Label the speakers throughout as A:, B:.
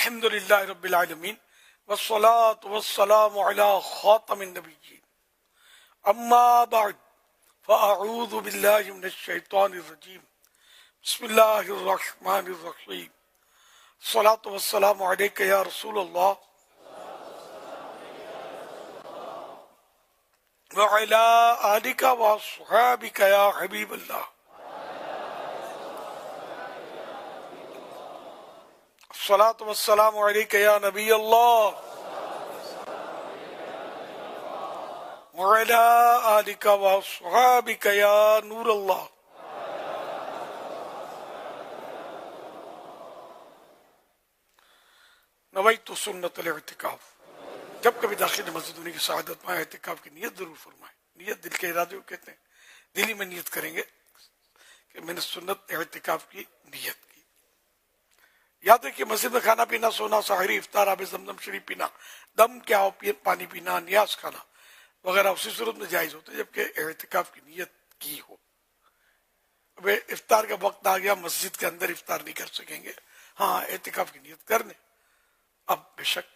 A: الحمد للہ رب العالمین والصلاة والسلام علی خاتم النبیین اما بعد فاعوذ باللہ من الشیطان الرجیم بسم اللہ الرحمن الرحیم الصلاة والسلام علیک یا رسول اللہ وعلی آلک واصحابک یا حبیب اللہ الصلاة والسلام علیک یا نبی اللہ وعلی آلک واصحابک یا نور اللہ. نویت سنت الاعتکاف. جب کبھی داخل مسجد ہونے کی سعادت میں اعتکاف کی نیت ضرور فرمائیں. نیت دل کے ارادے کو کہتے ہیں. دلی میں نیت کریں گے کہ میں نے سنت اعتکاف کی نیت کی. یاد ہے کہ مسجد میں کھانا پینا، سونا، سحری، افطار، آب زمزم شریف پینا، دم کیا ہو پانی پینا، نیاز کھانا وغیرہ اسی صورت میں جائز ہوتا ہے جبکہ اعتکاف کی نیت کی ہو. اب افطار کا وقت آ گیا، مسجد کے اندر افطار نہیں کر سکیں گے، ہاں اعتکاف کی نیت کر لیں، اب بے شک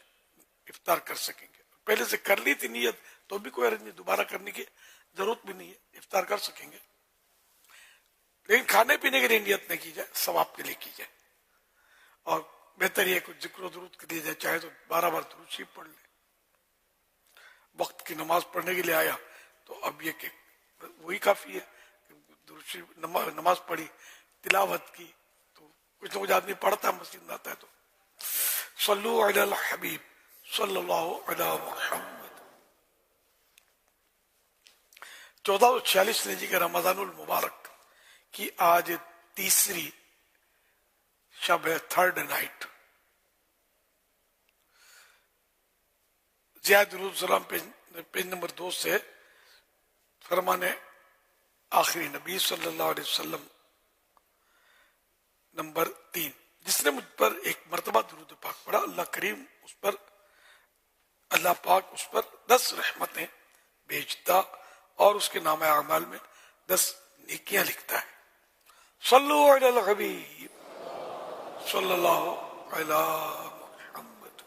A: افطار کر سکیں گے. پہلے سے کر لی تھی نیت تو بھی کوئی حرج نہیں، دوبارہ کرنے کی ضرورت بھی نہیں ہے، افطار کر سکیں گے. لیکن کھانے پینے کے لیے نیت نہیں کی جائے، ثواب کے لیے کی جائے. اور بہتر یہ کچھ ذکر و درود کے لیے جائے، چاہے تو 12 بار درود شریف پڑھ لیں. وقت کی نماز پڑھنے کے لیے آیا تو اب یہ کہ وہی کافی ہے، درود شریف نماز پڑھی، تلاوت کی، تو کچھ نہ کچھ آدمی پڑھتا ہے مسجد میں آتا ہے تو صلو علی الحبیب صلی اللہ علی محمد. 1446 ہجری کے رمضان المبارک کی آج تیسری شب ہے، تھرڈ نائٹ. زیاد درود السلام پیج نمبر 2 سے فرمان آخری نبی صلی اللہ علیہ وسلم نمبر 3. جس نے مجھ پر ایک مرتبہ درود پاک پڑھا، اللہ پاک اس پر 10 رحمتیں بھیجتا اور اس کے نام اعمال میں 10 نیکیاں لکھتا ہے. صلو علی الحبیب صلی اللہ علی محمد.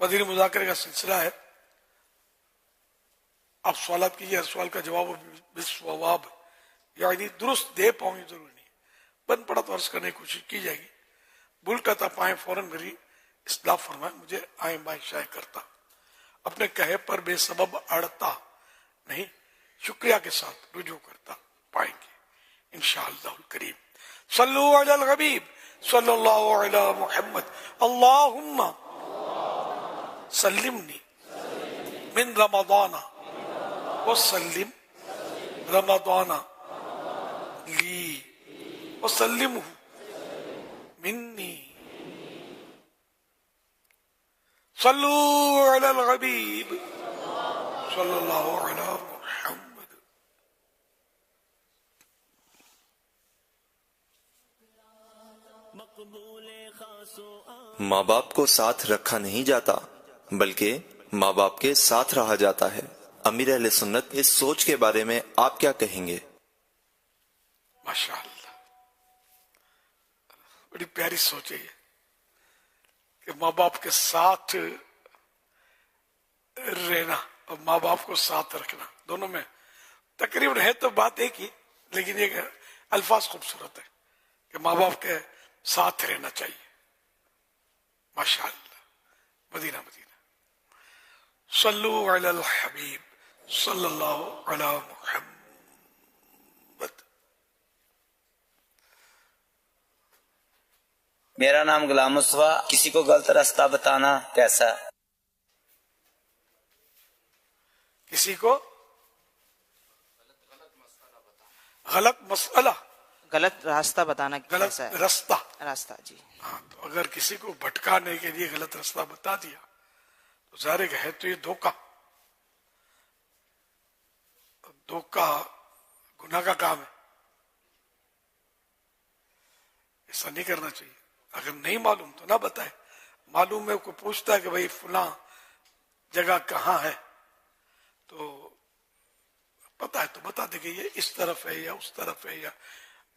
A: مدنی مذاکرے کا سلسلہ ہے. آپ سوالات کیجیے، ہر سوال کا جواب بالصواب یعنی درست دے پاؤں یہ ضروری نہیں، بن پڑا تو عرض کرنے کی کوشش کی جائے گی. بھول کرتا پائیں فوراً میری اصلاح فرمائیں، مجھے آئیں بائیں شائع کرتا، اپنے کہے پر بے سبب اڑتا نہیں، شکریہ کے ساتھ رجوع کرتا پائیں گے انشاءاللہ الکریم. صلو علی الحبیب صلی اللہ علی محمد. اللہم سلمنی من رمضان وسلم رمضان لی وسلمہ منی. صلو علی الحبیب صلی اللہ علی محمد.
B: ماں باپ کو ساتھ رکھا نہیں جاتا بلکہ ماں باپ کے ساتھ رہا جاتا ہے. امیر اہل سنت اس سوچ کے بارے میں آپ کیا کہیں گے؟
A: ماشاءاللہ، بڑی پیاری سوچ ہے یہ کہ ماں باپ کے ساتھ رہنا اور ماں باپ کو ساتھ رکھنا، دونوں میں تقریباً ہے تو بات ایک ہی، لیکن یہ الفاظ خوبصورت ہے کہ ماں باپ کے ساتھ رہنا چاہیے. ماشاءاللہ. مدینہ مدینہ. صلو علی الحبیب صلی اللہ علی محمد.
C: میرا نام غلام مصطفیٰ. کسی کو غلط راستہ بتانا کیسا؟
A: کسی کو غلط
D: راستہ بتانا
A: غلط
D: کیسا ہے؟
A: راستہ
D: جی.
A: ہاں، تو اگر کسی کو بھٹکانے کے لیے غلط راستہ بتا دیا تو ظاہر ہے تو یہ دھوکہ گناہ کا کام ہے، ایسا نہیں کرنا چاہیے. اگر نہیں معلوم تو نہ بتائے. معلوم ہے کوئی پوچھتا ہے کہ بھائی فلاں جگہ کہاں ہے تو پتا ہے تو بتا دے کہ یہ اس طرف ہے یا اس طرف ہے یا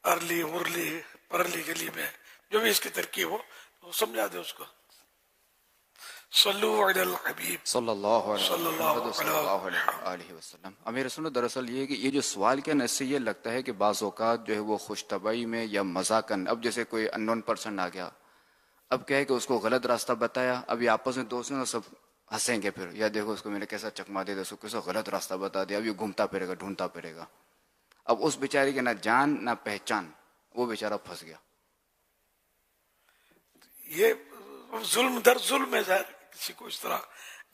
A: ارلی ارلی پرلی گلی میں جو بھی اس کی ترکیب ہو وہ سمجھا دے اس کو. صلو علی الحبیب
D: صلی اللہ
A: صلی
D: علیہ
A: اللہ
D: محمد صلی اللہ علیہ وآلہ وسلم. امیر سنت دراصل یہ ہے کہ یہ جو سوال کیا نا، اس سے یہ لگتا ہے کہ بعض اوقات جو ہے وہ خوش طبعی میں یا مذاقن، اب جیسے کوئی ان نون پرسن آ گیا، اب کیا ہے کہ اس کو غلط راستہ بتایا، اب یہ آپس میں دوست ہیں نا، سب ہنسیں گے پھر، یا دیکھو اس کو میں نے کیسا چکما دے دیا، اس کو کیسا غلط راستہ بتا دیا، اب یہ گھومتا پھرے گا ڈھونڈتا پھرے گا. اب اس بیچارے کی نہ جان نہ پہچان، وہ بیچارہ پھنس گیا.
A: یہ ظلم در ظلم ہے ظاہر. کسی کو اس طرح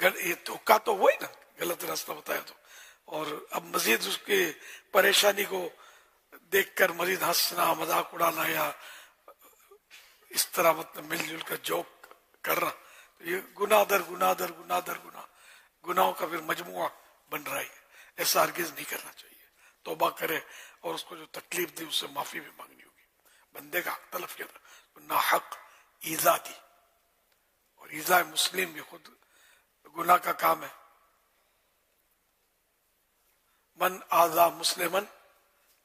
A: یہ دھوکا تو وہی نا، غلط راستہ بتایا تو. اور اب مزید اس کی پریشانی کو دیکھ کر مزید ہنسنا، مذاق اڑانا، یا اس طرح مطلب مل جل کر جوک کرنا، تو یہ گناہ در گناہ در گناہ در گناہ، گناہوں کا پھر مجموعہ بن رہا ہے. ایسا ہرگز نہیں کرنا چاہیے. توبہ کرے اور اس کو جو تکلیف دی اس سے معافی بھی مانگنی ہوگی. بندے کا حق تلف کیا تھا، ناحق ایذا دی، اور ایذا مسلم بھی خود گناہ کا کام ہے. من آذا مسلمن،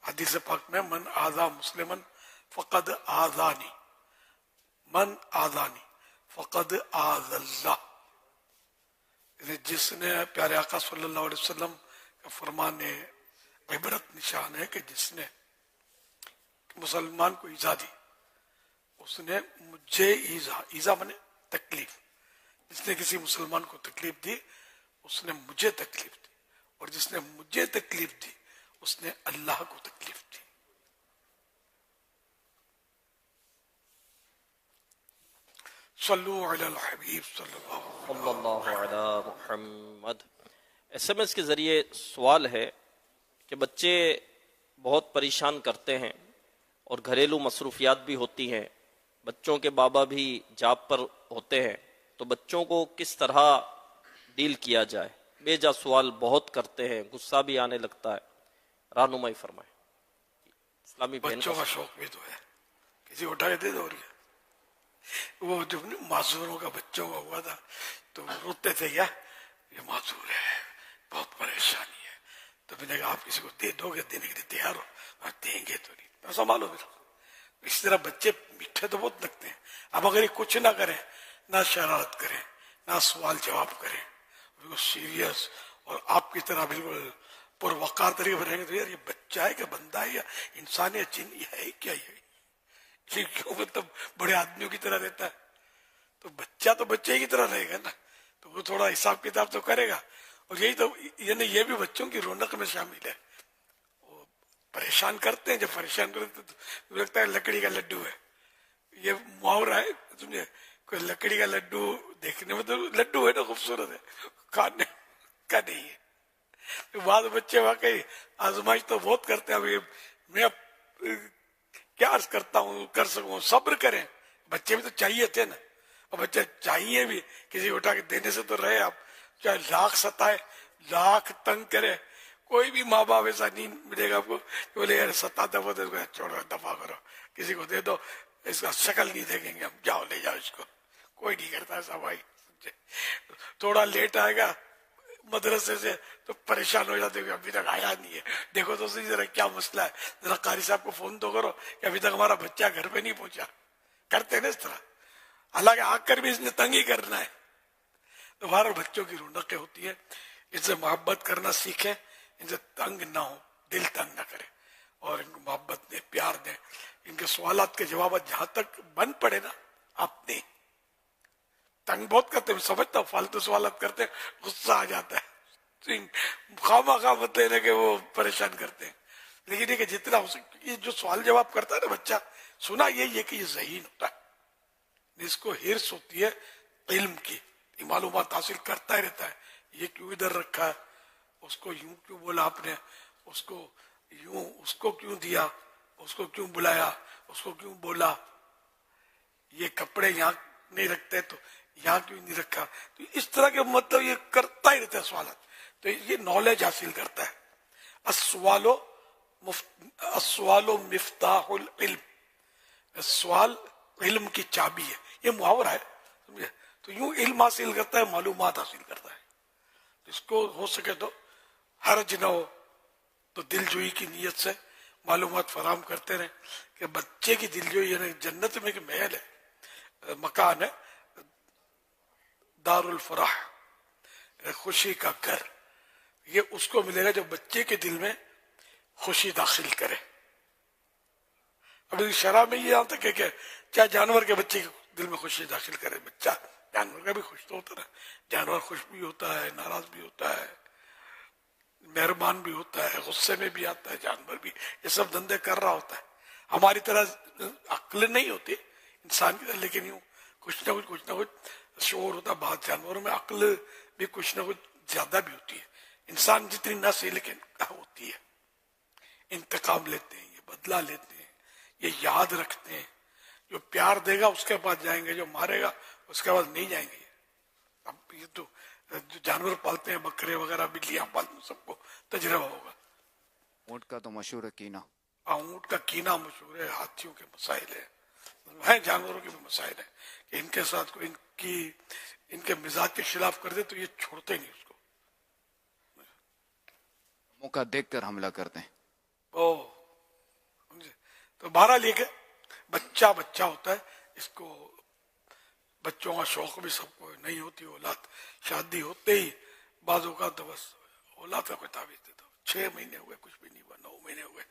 A: حدیث پاک میں من آذا مسلمن فقد آذانی، من آذانی فقد آذ اللہ. جس نے پیارے آقا صلی اللہ علیہ وسلم کا فرمان ہے، عبرت نشان ہے کہ جس نے مسلمان کو ایذا دی، اس نے مجھے ایذا بنے تکلیف، جس نے کسی مسلمان کو تکلیف دی اس نے مجھے تکلیف دی، اور جس نے مجھے تکلیف دی اس نے اللہ کو تکلیف دی. صلو علی الحبیب صلی اللہ
E: علی محمد. ایس ایم ایس کے ذریعے سوال ہے کہ بچے بہت پریشان کرتے ہیں اور گھریلو مصروفیات بھی ہوتی ہیں، بچوں کے بابا بھی جاب پر ہوتے ہیں، تو بچوں کو کس طرح ڈیل کیا جائے؟ بے جا سوال بہت کرتے ہیں، غصہ بھی آنے لگتا ہے، رہنمائی فرمائیں. اسلامی بہن
A: بچوں کا شوق بھی تو ہے، کسی اٹھا کے دے دو. وہ جو معذوروں کا بچوں کا ہوا تھا تو روتے تھے، کیا یہ معذور ہے، بہت پریشانی ہے، تو میں نے کہا آپ کسی کو دے دو گے، دینے کے لیے تیار ہو؟ دیں گے تو نہیں، سنبھالو پھر. اس طرح بچے میٹھے تو بہت لگتے ہیں. اب اگر یہ کچھ نہ کریں، نہ شرارت کریں، نہ سوال جواب کریں، بالکل سیریس اور آپ کی طرح بالکل پروقار طریقے پر رہیں گے، تو یار یہ بچہ ہے کہ بندہ ہے یا انسان ہے جن، یہ ہے کیا، یہ کیوں مطلب بڑے آدمیوں کی طرح رہتا ہے؟ تو بچہ تو بچے کی طرح رہے گا نا، تو وہ تھوڑا حساب کتاب تو کرے گا. اور یہی تو، یعنی یہ بھی بچوں کی رونق میں شامل ہے. وہ پریشان کرتے ہیں، جب پریشان کرتے تو لگتا ہے لکڑی کا لڈو ہے. یہ محاورہ ہے سمجھے، کوئی لکڑی کا لڈو دیکھنے میں تو لڈو ہے نا، خوبصورت ہے، کھانے کا نہیں ہے. بعض بچے واقعی آزمائش تو بہت کرتے ہیں. ابھی میں کیا عرض کرتا ہوں، کر سکوں، صبر کریں. بچے بھی تو چاہیے تھے نا، اور بچے چاہیے بھی، کسی اٹھا کے دینے سے تو رہے. آپ چاہے لاکھ ستائے، لاکھ تنگ کرے، کوئی بھی ماں باپ ایسا نہیں ملے گا آپ کو کہ بولے یار ستاتا وہ چھوڑو، دفاع کرو، کسی کو دے دو، اس کا شکل نہیں دیکھیں گے ہم، جاؤ لے جاؤ اس کو. کوئی نہیں کرتا ایسا بھائی. تھوڑا لیٹ آئے گا مدرسے سے تو پریشان ہو جاتے، ابھی تک آیا نہیں ہے، دیکھو تو صحیح ذرا کیا مسئلہ ہے، ذرا قاری صاحب کو فون تو کرو کہ ابھی تک ہمارا بچہ گھر پہ نہیں پہنچا. کرتے نا اس طرح، حالانکہ آ کر بھی اس نے تنگ ہی کرنا ہے. تو ہمارے بچوں کی رونقیں ہوتی ہیں، ان سے محبت کرنا سیکھیں، ان سے تنگ نہ ہو، دل تنگ نہ کریں، اور ان کو محبت دیں، پیار دیں. ان کے سوالات کے جوابات جہاں تک بن پڑے نا آپ دیں. تنگ بہت کرتے ہیں، سمجھتا ہوں فالتو سوالات کرتے ہیں، غصہ آ جاتا ہے، خواہ خواہ مت لینے کے وہ پریشان کرتے ہیں. لیکن یہ کہ جتنا ہو سکے، یہ جو سوال جواب کرتا ہے نا بچہ، سنا یہی ہے کہ یہ ذہین ہوتا ہے، اس کو ہرس ہوتی ہے علم کی، یہ معلومات حاصل کرتا ہی رہتا ہے. یہ کیوں ادھر رکھا ہے، اس کو یوں کیوں بولا آپ نے، اس کو یوں، اس کو کیوں دیا، اس کو کیوں بلایا، اس کو کیوں بولا، یہ کپڑے یہاں نہیں رکھتے تو یہاں کیوں نہیں رکھا. تو اس طرح کے مطلب یہ کرتا ہی رہتا ہے سوالات. تو یہ نالج حاصل کرتا ہے. السوال مفتاح العلم، سوال علم کی چابی ہے. یہ محاورہ ہے سمجھے. تو یوں علم حاصل کرتا ہے، معلومات حاصل کرتا ہے. اس کو ہو سکے تو حرج نہ ہو تو دل جوئی کی نیت سے معلومات فراہم کرتے رہیں کہ بچے کی دل جو یعنی جنت میں ایک محل ہے، مکان ہے، دار الفرح، خوشی کا گھر، یہ اس کو ملے گا جو بچے کے دل میں خوشی داخل کرے. ابھی شرح میں یہ آتا ہے کہ کیا جانور کے بچے کے دل میں خوشی داخل کرے؟ بچہ جانور کا بھی خوش تو ہوتا ہے، جانور خوش بھی ہوتا ہے، ناراض بھی ہوتا ہے، مہربان بھی ہوتا ہے، غصے میں بھی آتا ہے، جانور بھی یہ سب دھندے کر رہا ہوتا ہے. ہماری طرح عقل نہیں ہوتی انسان کی طرح، لیکن یوں کچھ نہ کچھ شعور ہوتا ہے. بعض جانوروں میں عقل بھی کچھ نہ کچھ زیادہ بھی ہوتی ہے، انسان جتنی نہ صحیح لیکن ہوتی ہے. انتقام لیتے ہیں، یہ بدلہ لیتے ہیں، یہ یاد رکھتے ہیں. جو پیار دے گا اس کے پاس جائیں گے، جو مارے گا اس کے پاس نہیں جائیں گے. اب یہ تو جو جانور پالتے ہیں، بکرے وغیرہ، بلیاں پالتے ہیں، سب کو تجربہ ہوگا.
D: اونٹ کا تو مشہور ہے کینا.
A: اونٹ کا کینا مشہور ہے، ہاتھیوں کے مسائل ہیں، جانوروں کے بھی مسائل ہیں کہ ان کے ساتھ کوئی ان کے مزاج کے خلاف کر دے تو یہ چھوڑتے نہیں اس کو.
D: موقع دیکھ کر حملہ کرتے ہیں.
A: تو بہرحال یہ کہ بچہ ہوتا ہے، اس کو بچوں کا شوق بھی سب کو نہیں ہوتی. اولاد شادی ہوتے ہی بعض اوقات تو بس اولاد کا کوئی تعویذ دیتا، 6 مہینے ہوئے کچھ بھی نہیں ہوا، 9 مہینے ہوئے،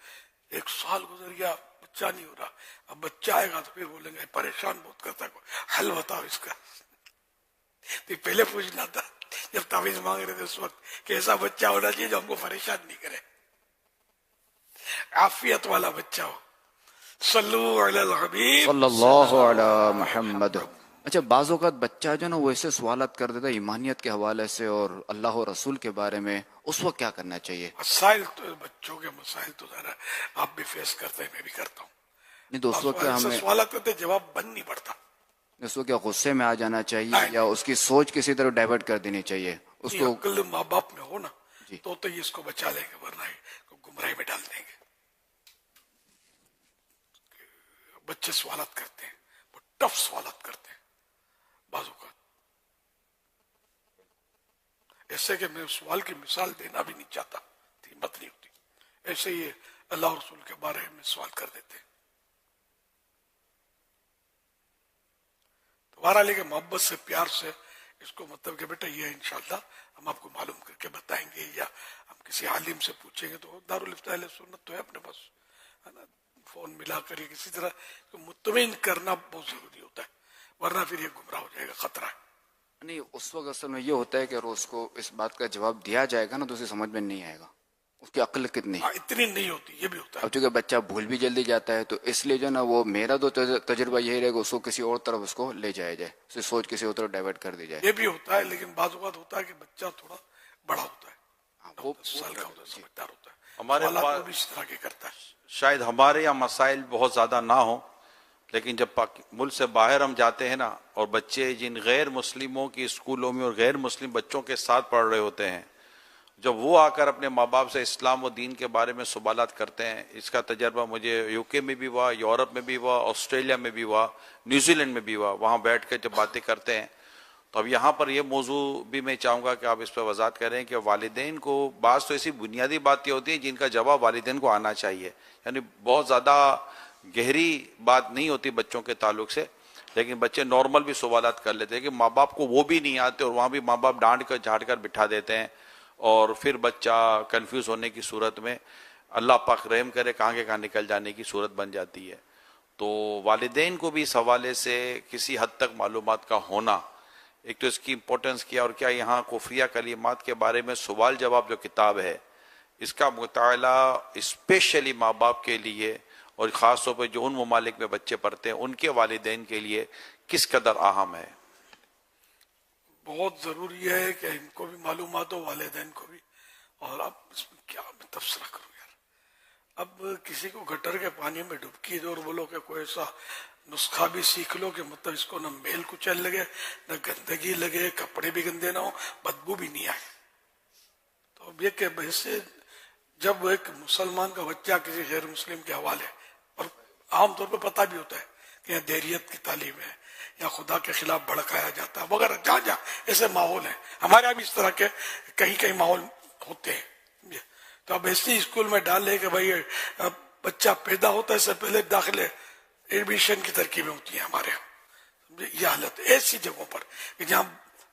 A: 1 سال گزر گیا، بچہ نہیں ہو رہا. اب بچہ آئے گا تو پھر بولیں گے پریشان بہت کرتا ہے، حل بتاؤ اس کا. تو پہلے پوچھنا تھا جب تعویذ مانگ رہے تھے اس وقت کہ ایسا بچہ ہونا چاہیے جو ہم کو پریشان نہیں کرے، عافیت والا بچہ ہو. صلو علی الحبیب
D: صلی اللہ علی محمد. اچھا، بعض اوقات بچہ جو نا وہ ایسے سوالات کر دیتا ہے ایمانیت کے حوالے سے اور اللہ و رسول کے بارے میں، اس وقت کیا کرنا چاہیے؟
A: مسائل تو بچوں کے مسائل تو ذرا آپ بھی فیس کرتے ہیں، میں بھی کرتا ہوں.
D: نہیں تو اس وقت کیا ہمیں
A: سوالات کرتے جواب بن نہیں پڑتا.
D: اس وقت کیا غصے میں آ جانا چاہیے یا اس کی سوچ کسی طرح ڈائیورٹ کر دینی چاہیے اس کو؟
A: عقل ماں باپ میں ہو نا
D: جی.
A: تو یہ اس کو بچا لیں گے، ورنہ گمراہی میں ڈال دیں گے. بچے سوالات کرتے ہیں، وہ ٹف سوالات کرتے ہیں بعض اوقات، ایسے کہ میں سوال کی مثال دینا بھی نہیں چاہتا، ہمت نہیں ہوتی. ایسے ہی اللہ اور رسول کے بارے میں سوال کر دیتے ہیں. دوبارہ لے کے محبت سے، پیار سے اس کو مطلب کہ بیٹا یہ انشاءاللہ ہم آپ کو معلوم کر کے بتائیں گے، یا ہم کسی عالم سے پوچھیں گے. تو دارالفتاء اہل سنت تو ہے اپنے پاس، ہے نا، فون ملا کر یہ کسی طرح مطمئن کرنا بہت ضروری ہوتا ہے، ورنہ پھر یہ گمراہ ہو جائے گا، خطرہ ہے.
D: نہیں، اس وقت اصل میں یہ ہوتا ہے کہ روز کو اس بات کا جواب دیا جائے گا نا تو اسے سمجھ میں نہیں آئے گا اس کی عقل کتنی.
A: اتنی نہیں ہوتی، یہ بھی ہوتا ہے.
D: اب چونکہ بچہ بھول بھی جلدی جاتا ہے تو اس لیے جو نا وہ میرا تو تجربہ یہی رہے گا اس کو کسی اور طرف اس کو لے جایا جائے، اسے سوچ کسی اور طرف ڈائیورٹ کر دی جائے.
A: یہ بھی ہوتا ہے، لیکن بعض اوقات ہوتا ہے کہ بچہ تھوڑا بڑا ہوتا ہے،
D: وہ
A: 10 سال کا ہوتا ہے، سمجھدار ہوتا ہے،
F: ہمارے
A: سوالات
F: پاس
A: وہ بھی اس طرح کے کرتا ہے.
F: شاید ہمارے یہاں مسائل بہت زیادہ نہ ہوں، لیکن جب ملک سے باہر ہم جاتے ہیں نا اور بچے جن غیر مسلموں کی اسکولوں میں اور غیر مسلم بچوں کے ساتھ پڑھ رہے ہوتے ہیں، جب وہ آ کر اپنے ماں باپ سے اسلام و دین کے بارے میں سوالات کرتے ہیں، اس کا تجربہ مجھے UK میں بھی ہوا، یورپ میں بھی ہوا، آسٹریلیا میں بھی ہوا، نیوزی لینڈ میں بھی ہوا. وہاں بیٹھ کے جب باتیں کرتے ہیں تو اب یہاں پر یہ موضوع بھی میں چاہوں گا کہ آپ اس پہ وضاحت کریں کہ والدین کو بعض تو ایسی بنیادی باتیں ہوتی ہیں جن کا جواب والدین کو آنا چاہیے، یعنی بہت زیادہ گہری بات نہیں ہوتی بچوں کے تعلق سے، لیکن بچے نارمل بھی سوالات کر لیتے ہیں کہ ماں باپ کو وہ بھی نہیں آتے، اور وہاں بھی ماں باپ ڈانٹ کر جھاڑ کر بٹھا دیتے ہیں، اور پھر بچہ کنفیوز ہونے کی صورت میں اللہ پاک رحم کرے کہاں کے کہاں نکل جانے کی صورت بن جاتی ہے. تو والدین کو بھی اس حوالے سے کسی حد تک معلومات کا ہونا، ایک تو اس کی امپورٹنس کیا، اور کیا یہاں کفریہ کلمات کے بارے میں سوال جواب جو کتاب ہے اس کا مطالعہ اسپیشلی ماں باپ کے لیے اور خاص طور پہ جو ان ممالک میں بچے پڑھتے ہیں ان کے والدین کے لیے کس قدر اہم ہے؟
A: بہت ضروری ہے کہ ان کو بھی معلومات ہو، والدین کو بھی. اور اب اس میں کیا میں تبصرہ کروں یار، اب کسی کو گٹر کے پانی میں ڈبکی دو اور بولو کہ کوئی ایسا نسخہ بھی سیکھ لو کہ مطلب اس کو نہ میل کچل لگے، نہ گندگی لگے، کپڑے بھی گندے نہ ہو، بدبو بھی نہیں آئے. تو اب یہ کہ ویسے جب ایک مسلمان کا بچہ کسی غیر مسلم کے حوالے، اور عام طور پہ پتہ بھی ہوتا ہے کہ یہاں دیریت کی تعلیم ہے یا خدا کے خلاف بھڑکایا جاتا ہے وغیرہ، جہاں جہاں ایسے ماحول ہیں، ہمارے یہاں بھی اس طرح کے کہیں کہیں ماحول ہوتے ہیں. تو اب ایسے اسکول میں ڈال لے کہ بھائی بچہ پیدا ہوتا ہے اس سے پہلے داخلے ایڈمیشن کی ترکیبیں ہوتی ہیں ہمارے یہاں. یہ حالت ایسی جگہوں پر کہ جہاں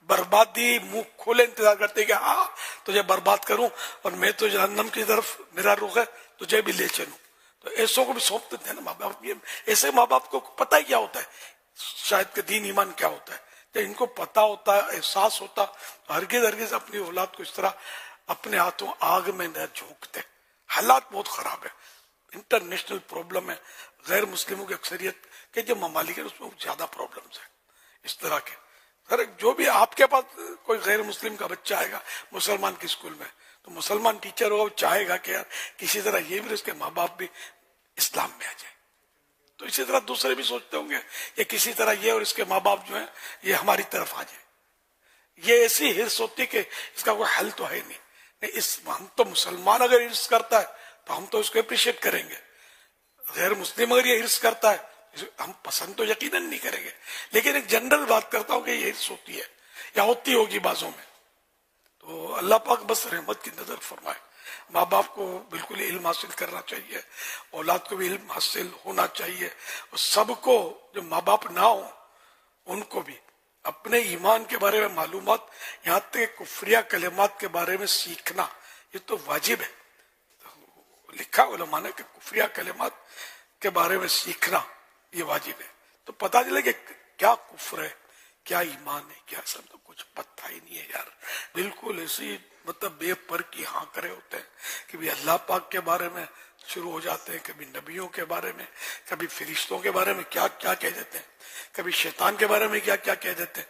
A: بربادی منہ کھولے انتظار کرتے کہ ہاں تجھے برباد کروں اور میں تو جہنم کی طرف میرا رخ ہے تجھے بھی لے چلوں. تو ایسوں کو بھی سونپتے تھے نا ماں باپ. ایسے ماں باپ کو پتہ ہی کیا ہوتا ہے شاید کہ دین ایمان کیا ہوتا ہے. جب ان کو پتہ ہوتا ہے احساس ہوتا ہرگز اپنی اولاد کو اس طرح اپنے ہاتھوں آگ میں نہ جھونکتے. حالات بہت خراب ہے, انٹرنیشنل پرابلم ہے. غیر مسلموں کی اکثریت کے جو ممالک ہیں اس میں زیادہ پرابلمز ہیں اس طرح کے. سر جو بھی آپ کے پاس کوئی غیر مسلم کا بچہ آئے گا مسلمان کے اسکول میں تو مسلمان ٹیچر ہوگا وہ چاہے گا کہ یار کسی طرح یہ بھی اس کے ماں باپ بھی اسلام میں آ جائے. تو اسی طرح دوسرے بھی سوچتے ہوں گے کہ کسی طرح یہ اور اس کے ماں باپ جو ہیں یہ ہماری طرف آ جائے. یہ ایسی ہرس ہوتی کہ اس کا کوئی حل تو ہے نہیں. ہم تو مسلمان اگر ہرس کرتا ہے تو ہم تو اس کو اپریشیٹ کریں گے. غیر مسلم اگر یہ ہرس کرتا ہے ہم پسند تو یقیناً نہیں کریں گے. لیکن ایک جنرل بات کرتا ہوں کہ یہ ہرس ہوتی ہے یا ہوتی ہوگی بازوں میں. تو اللہ پاک بس رحمت کی نظر فرمائے. ماں باپ کو بالکل علم حاصل کرنا چاہیے, اولاد کو بھی علم حاصل ہونا چاہیے, اور سب کو جو ماں باپ نہ ہوں ان کو بھی اپنے ایمان کے بارے میں معلومات, یہاں تک کفریہ کلمات کے بارے میں سیکھنا یہ تو واجب ہے. لکھا علماء نے کہ کفریہ کلمات کے بارے میں سیکھنا یہ واجب ہے. تو پتہ چلے کہ کیا کفر ہے کیا ایمان ہے کیا سب تو کچھ پتہ ہی نہیں ہے یار. بالکل ایسی مطلب بے پر کی ہاں کرے ہوتے ہیں کہ بھی اللہ پاک کے بارے میں شروع ہو جاتے ہیں, کبھی نبیوں کے بارے میں, کبھی فرشتوں کے بارے میں کیا کیا کہہ دیتے ہیں, کبھی شیطان کے بارے میں کیا کیا کہہ دیتے ہیں.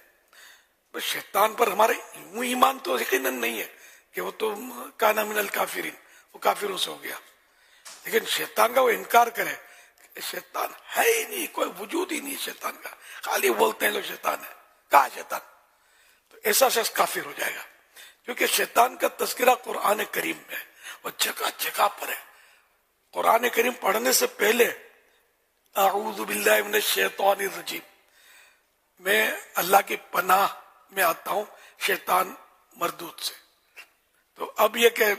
A: بس شیطان پر ہمارے یوں ایمان تو یقیناً نہیں ہے کہ وہ تو کانا من الکافرین, وہ کافروں سے ہو گیا. لیکن شیطان کا وہ انکار کرے کہ شیطان ہے ہی نہیں, کوئی وجود ہی نہیں شیطان کا, خالی بولتے ہیں لوگ شیطان ہے. کہا شیطان؟ تو ایسا شخص کافر ہو جائے گا, کیونکہ شیطان کا تذکرہ قرآن کریم میں ہے اور جگہ جگہ پر ہے. قرآن کریم پڑھنے سے پہلے اعوذ باللہ من الشیطان الرجیم, میں اللہ کی پناہ میں آتا ہوں شیطان مردود سے. تو اب یہ کہ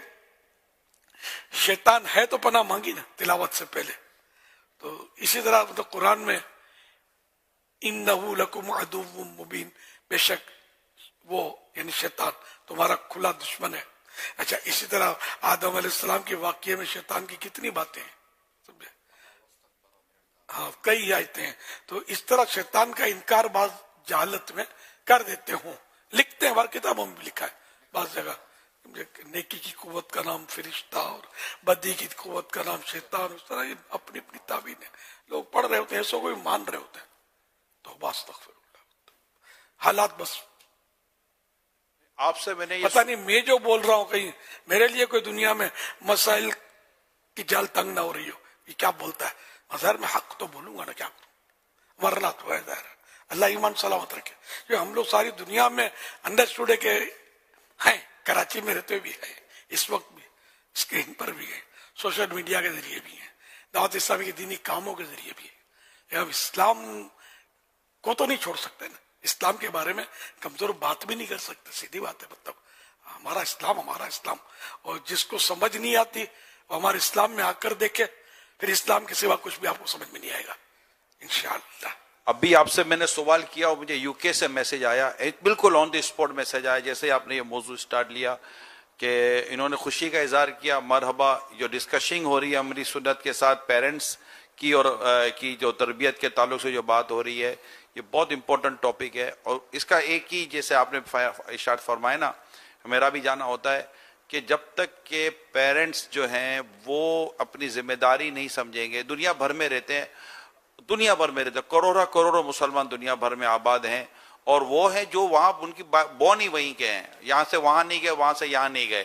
A: شیطان ہے تو پناہ مانگی نا تلاوت سے پہلے. تو اسی طرح مطلب قرآن میں انہ لکم عدو مبین, بے شک وہ یعنی شیطان تمہارا کھلا دشمن ہے. اچھا اسی طرح آدم علیہ السلام کے واقعے میں شیطان کی کتنی باتیں ہیں سمجھے, ہاں کئی آیتیں ہیں. تو اس طرح شیطان کا انکار بعض جہالت میں کر دیتے ہوں, لکھتے ہیں, ہماری کتابوں میں بھی لکھا ہے بعض جگہ. نیکی کی قوت کا نام فرشتہ اور بدی کی قوت کا نام شیطان, اس طرح اپنی اپنی تعبیر لوگ پڑھ رہے ہوتے ہیں, ایسو کوئی مان رہے ہوتے ہیں. تو استغفر اللہ. حالات بس
F: آپ سے میں نے
A: پتہ نہیں میں جو بول رہا ہوں کہیں میرے لیے کوئی دنیا میں مسائل کی جال تنگ نہ ہو رہی ہو. یہ کیا بولتا ہے مظہر میں حق تو بولوں گا نا, کیا ورنہ تو ہے ظاہر. اللہ ایمان سلامت رکھے. جو ہم لوگ ساری دنیا میں انڈرسٹوڈ ہے کہ ہیں, کراچی میں رہتے بھی ہیں, اس وقت بھی اسکرین پر بھی ہیں, سوشل میڈیا کے ذریعے بھی ہیں, دعوت اسلامی کے دینی کاموں کے ذریعے بھی ہیں. ہم اسلام کو تو نہیں چھوڑ سکتے نا, اسلام کے بارے میں کمزور بات بھی نہیں کر سکتے, سیدھی بات ہے. مطلب ہمارا اسلام, اور جس کو سمجھ نہیں آتی وہ ہمارے اسلام میں آ کر دیکھے, پھر اسلام کے سوا کچھ بھی آپ کو سمجھ میں نہیں آئے گا انشاءاللہ.
F: ابھی آپ سے میں نے سوال کیا اور مجھے یو کے سے میسج آیا, ایک بالکل آن دی اسپاٹ میسج آیا جیسے آپ نے یہ موضوع سٹارٹ لیا کہ انہوں نے خوشی کا اظہار کیا. مرحبا, جو ڈسکشنگ ہو رہی ہے ہماری سنت کے ساتھ پیرنٹس کی اور کی جو تربیت کے تعلق سے جو بات ہو رہی ہے یہ بہت امپورٹنٹ ٹاپک ہے. اور اس کا ایک ہی جیسے آپ نے ارشاد فرمایا نا, میرا بھی جانا ہوتا ہے کہ جب تک کہ پیرنٹس جو ہیں وہ اپنی ذمہ داری نہیں سمجھیں گے. دنیا بھر میں رہتے ہیں, کروڑوں مسلمان دنیا بھر میں آباد ہیں, اور وہ ہیں جو وہاں ان کی بون ہی وہیں کے ہیں, یہاں سے وہاں نہیں گئے, وہاں سے یہاں نہیں گئے.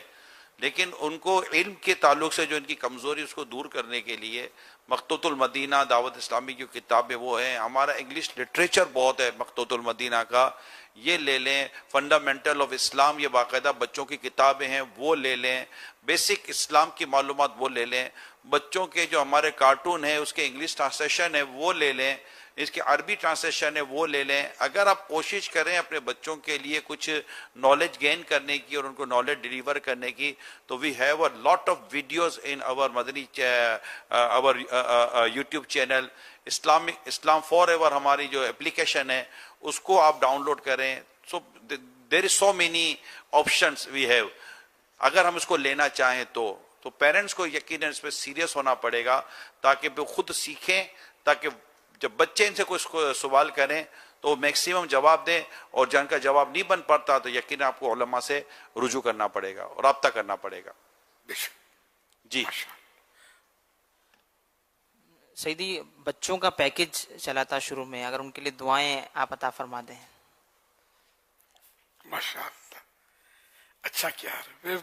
F: لیکن ان کو علم کے تعلق سے جو ان کی کمزوری اس کو دور کرنے کے لیے مخطوط المدینہ دعوت اسلامی کی کتابیں وہ ہیں. ہمارا انگلش لٹریچر بہت ہے مخطوط المدینہ کا, یہ لے لیں. فنڈامنٹل آف اسلام یہ باقاعدہ بچوں کی کتابیں ہیں وہ لے لیں. بیسک اسلام کی معلومات وہ لے لیں. بچوں کے جو ہمارے کارٹون ہے اس کے انگلش ٹرانسلیشن ہے وہ لے لیں، اس کی عربی ٹرانسلیشن ہے وہ لے لیں. اگر آپ کوشش کریں اپنے بچوں کے لیے کچھ نالج گین کرنے کی اور ان کو نالج ڈیلیور کرنے کی، تو we have a lot of videos in our Madani our YouTube channel. اسلام فار ایور ہماری جو اپلیکیشن ہے اس کو آپ ڈاؤن لوڈ کریں. So there is so many options we have. اگر ہم اس کو لینا چاہیں تو پیرنٹس کو یقیناً اس پہ سیریس ہونا پڑے گا تاکہ وہ خود سیکھیں، تاکہ جب بچے ان سے کوئی سوال کریں تو میکسیمم جواب دیں، اور جن کا جواب نہیں بن پاتا تو یقیناً آپ کو علماء سے رجوع کرنا پڑے گا اور رابطہ کرنا پڑے گا. جی
G: سیدی، بچوں کا پیکج چلا تھا شروع میں، اگر ان کے لیے دعائیں آپ عطا فرما دیں.
A: ماشاء اللہ، اچھا کیا ہے. میں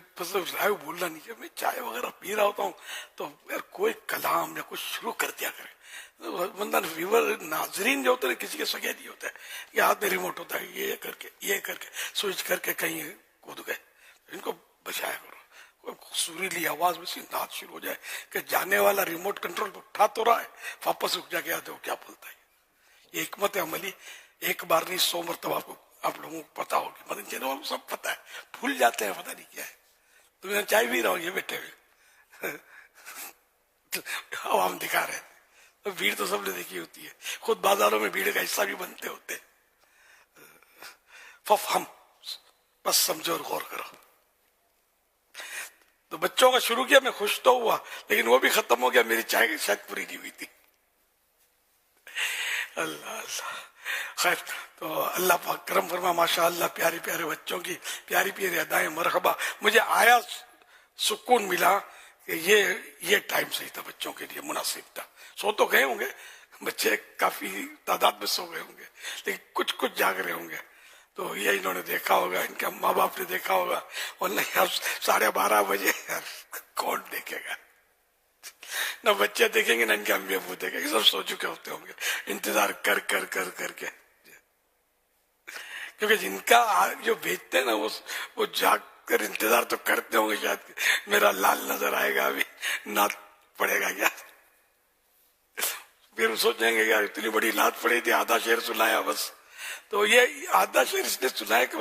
A: بولنا نہیں ہے، میں چائے وغیرہ پی رہا ہوتا ہوں تو یار کوئی کلام یا کچھ شروع کر دیا کرے. بندہ ویور ناظرین جو ہوتے ہیں کسی کے سگے نہیں ہوتا ہے، یہ ہاتھ میں ریموٹ ہوتا ہے، یہ کر کے سوئچ کر کے کہیں کود گئے. ان کو بچایا کرو. کوئی سریلی آواز میں سے نعت شروع ہو جائے کہ جانے والا ریموٹ کنٹرول پہ اٹھا تو رہا ہے، واپس رک جا کے آتے ہو کیا بولتا ہے. یہ حکمت عملی ایک بار نہیں 100 مرتبہ آپ لوگوں کو پتا ہوگی. مدن چینل کو سب پتا ہے، بھول جاتے ہیں پتہ نہیں کیا ہے. تو میں چائے بھی رہا ہوں یہ بیٹھے ہوئے عوام دکھا رہے تھے. بھیڑ تو سب نے دیکھی ہوتی ہے، خود بازاروں میں بھیڑ کا حصہ بھی بنتے ہوتے. ففہم، بس سمجھو اور غور کرو. تو بچوں کا شروع کیا، میں خوش تو ہوا لیکن وہ بھی ختم ہو گیا، میری چائے شاید پوری نہیں ہوئی تھی. اللہ اللہ خیر. تو اللہ پاک کرم فرما. ماشاء اللہ پیارے پیارے بچوں کی پیاری پیاری ادائیں. مرحبا. مجھے آیا سکون ملا کہ یہ ٹائم صحیح تھا، بچوں کے لیے مناسب تھا. سو تو گئے ہوں گے بچے، کافی تعداد میں سو گئے ہوں گے، لیکن کچھ جاگ رہے ہوں گے. تو یہ انہوں نے دیکھا ہوگا، ان کے ماں باپ نے دیکھا ہوگا. اور نہیں اب 12:30 بجے کون دیکھے گا؟ نہ بچے دیکھیں گے نہ ان کے امی ابو دیکھیں گے، سب سو چکے ہوتے ہوں گے انتظار کر کے. کیونکہ جن کا جو بھیجتے ہیں نا وہ جاگ کر انتظار تو کرتے ہوں گے، شاید میرا لال نظر آئے گا، ابھی نعت پڑے گا کیا. پھر سوچیں گے یار اتنی بڑی نعت پڑی تھی، آدھا شعر سنایا بس. تو یہ آدھا شعر اس نے سنایا کہ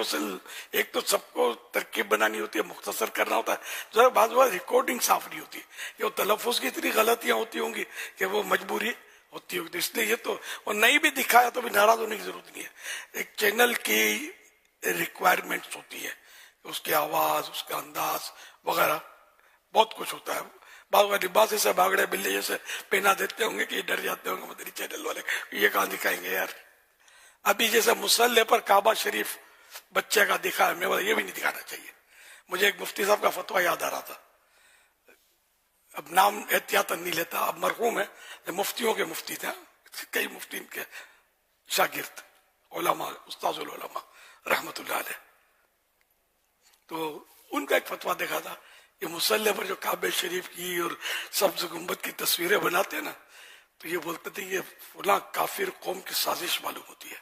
A: ایک تو سب کو ترکیب بنانی ہوتی ہے، مختصر کرنا ہوتا ہے. ذرا بعض بار ریکارڈنگ صاف نہیں ہوتی، یہ تلفظ کی اتنی غلطیاں ہوتی ہوں گی کہ وہ مجبوری ہوتی ہوگی. اس لیے یہ تو اور نہیں بھی دکھایا تو بھی ناراض ہونے کی ضرورت نہیں ہے. ایک چینل کی ریکوائرمنٹس ہوتی ہے، اس کی آواز، اس کا انداز وغیرہ بہت کچھ ہوتا ہے. بعض لباس ایسے بھاگڑے بلے جیسے پہنا دیتے ہوں گے کہ یہ ڈر جاتے ہوں گے مدنی چینل والے، یہ کہاں دکھائیں گے یار. ابھی جیسے مسلح پر کعبہ شریف بچے کا دکھا ہے، میں بولا یہ بھی نہیں دکھانا چاہیے. مجھے ایک مفتی صاحب کا فتویٰ یاد آ رہا تھا، اب نام احتیاطاً نہیں لیتا، اب مرحوم ہے، مفتیوں کے مفتی تھے، کئی مفتی کے شاگرد علماء، استاذ العلماء رحمت اللہ علیہ. تو ان کا ایک فتویٰ دیکھا تھا کہ مسلح پر جو کعبہ شریف کی اور سبز گنبد کی تصویریں بناتے ہیں نا، تو یہ بولتے تھے یہ فلاں کافر قوم کی سازش معلوم ہوتی ہے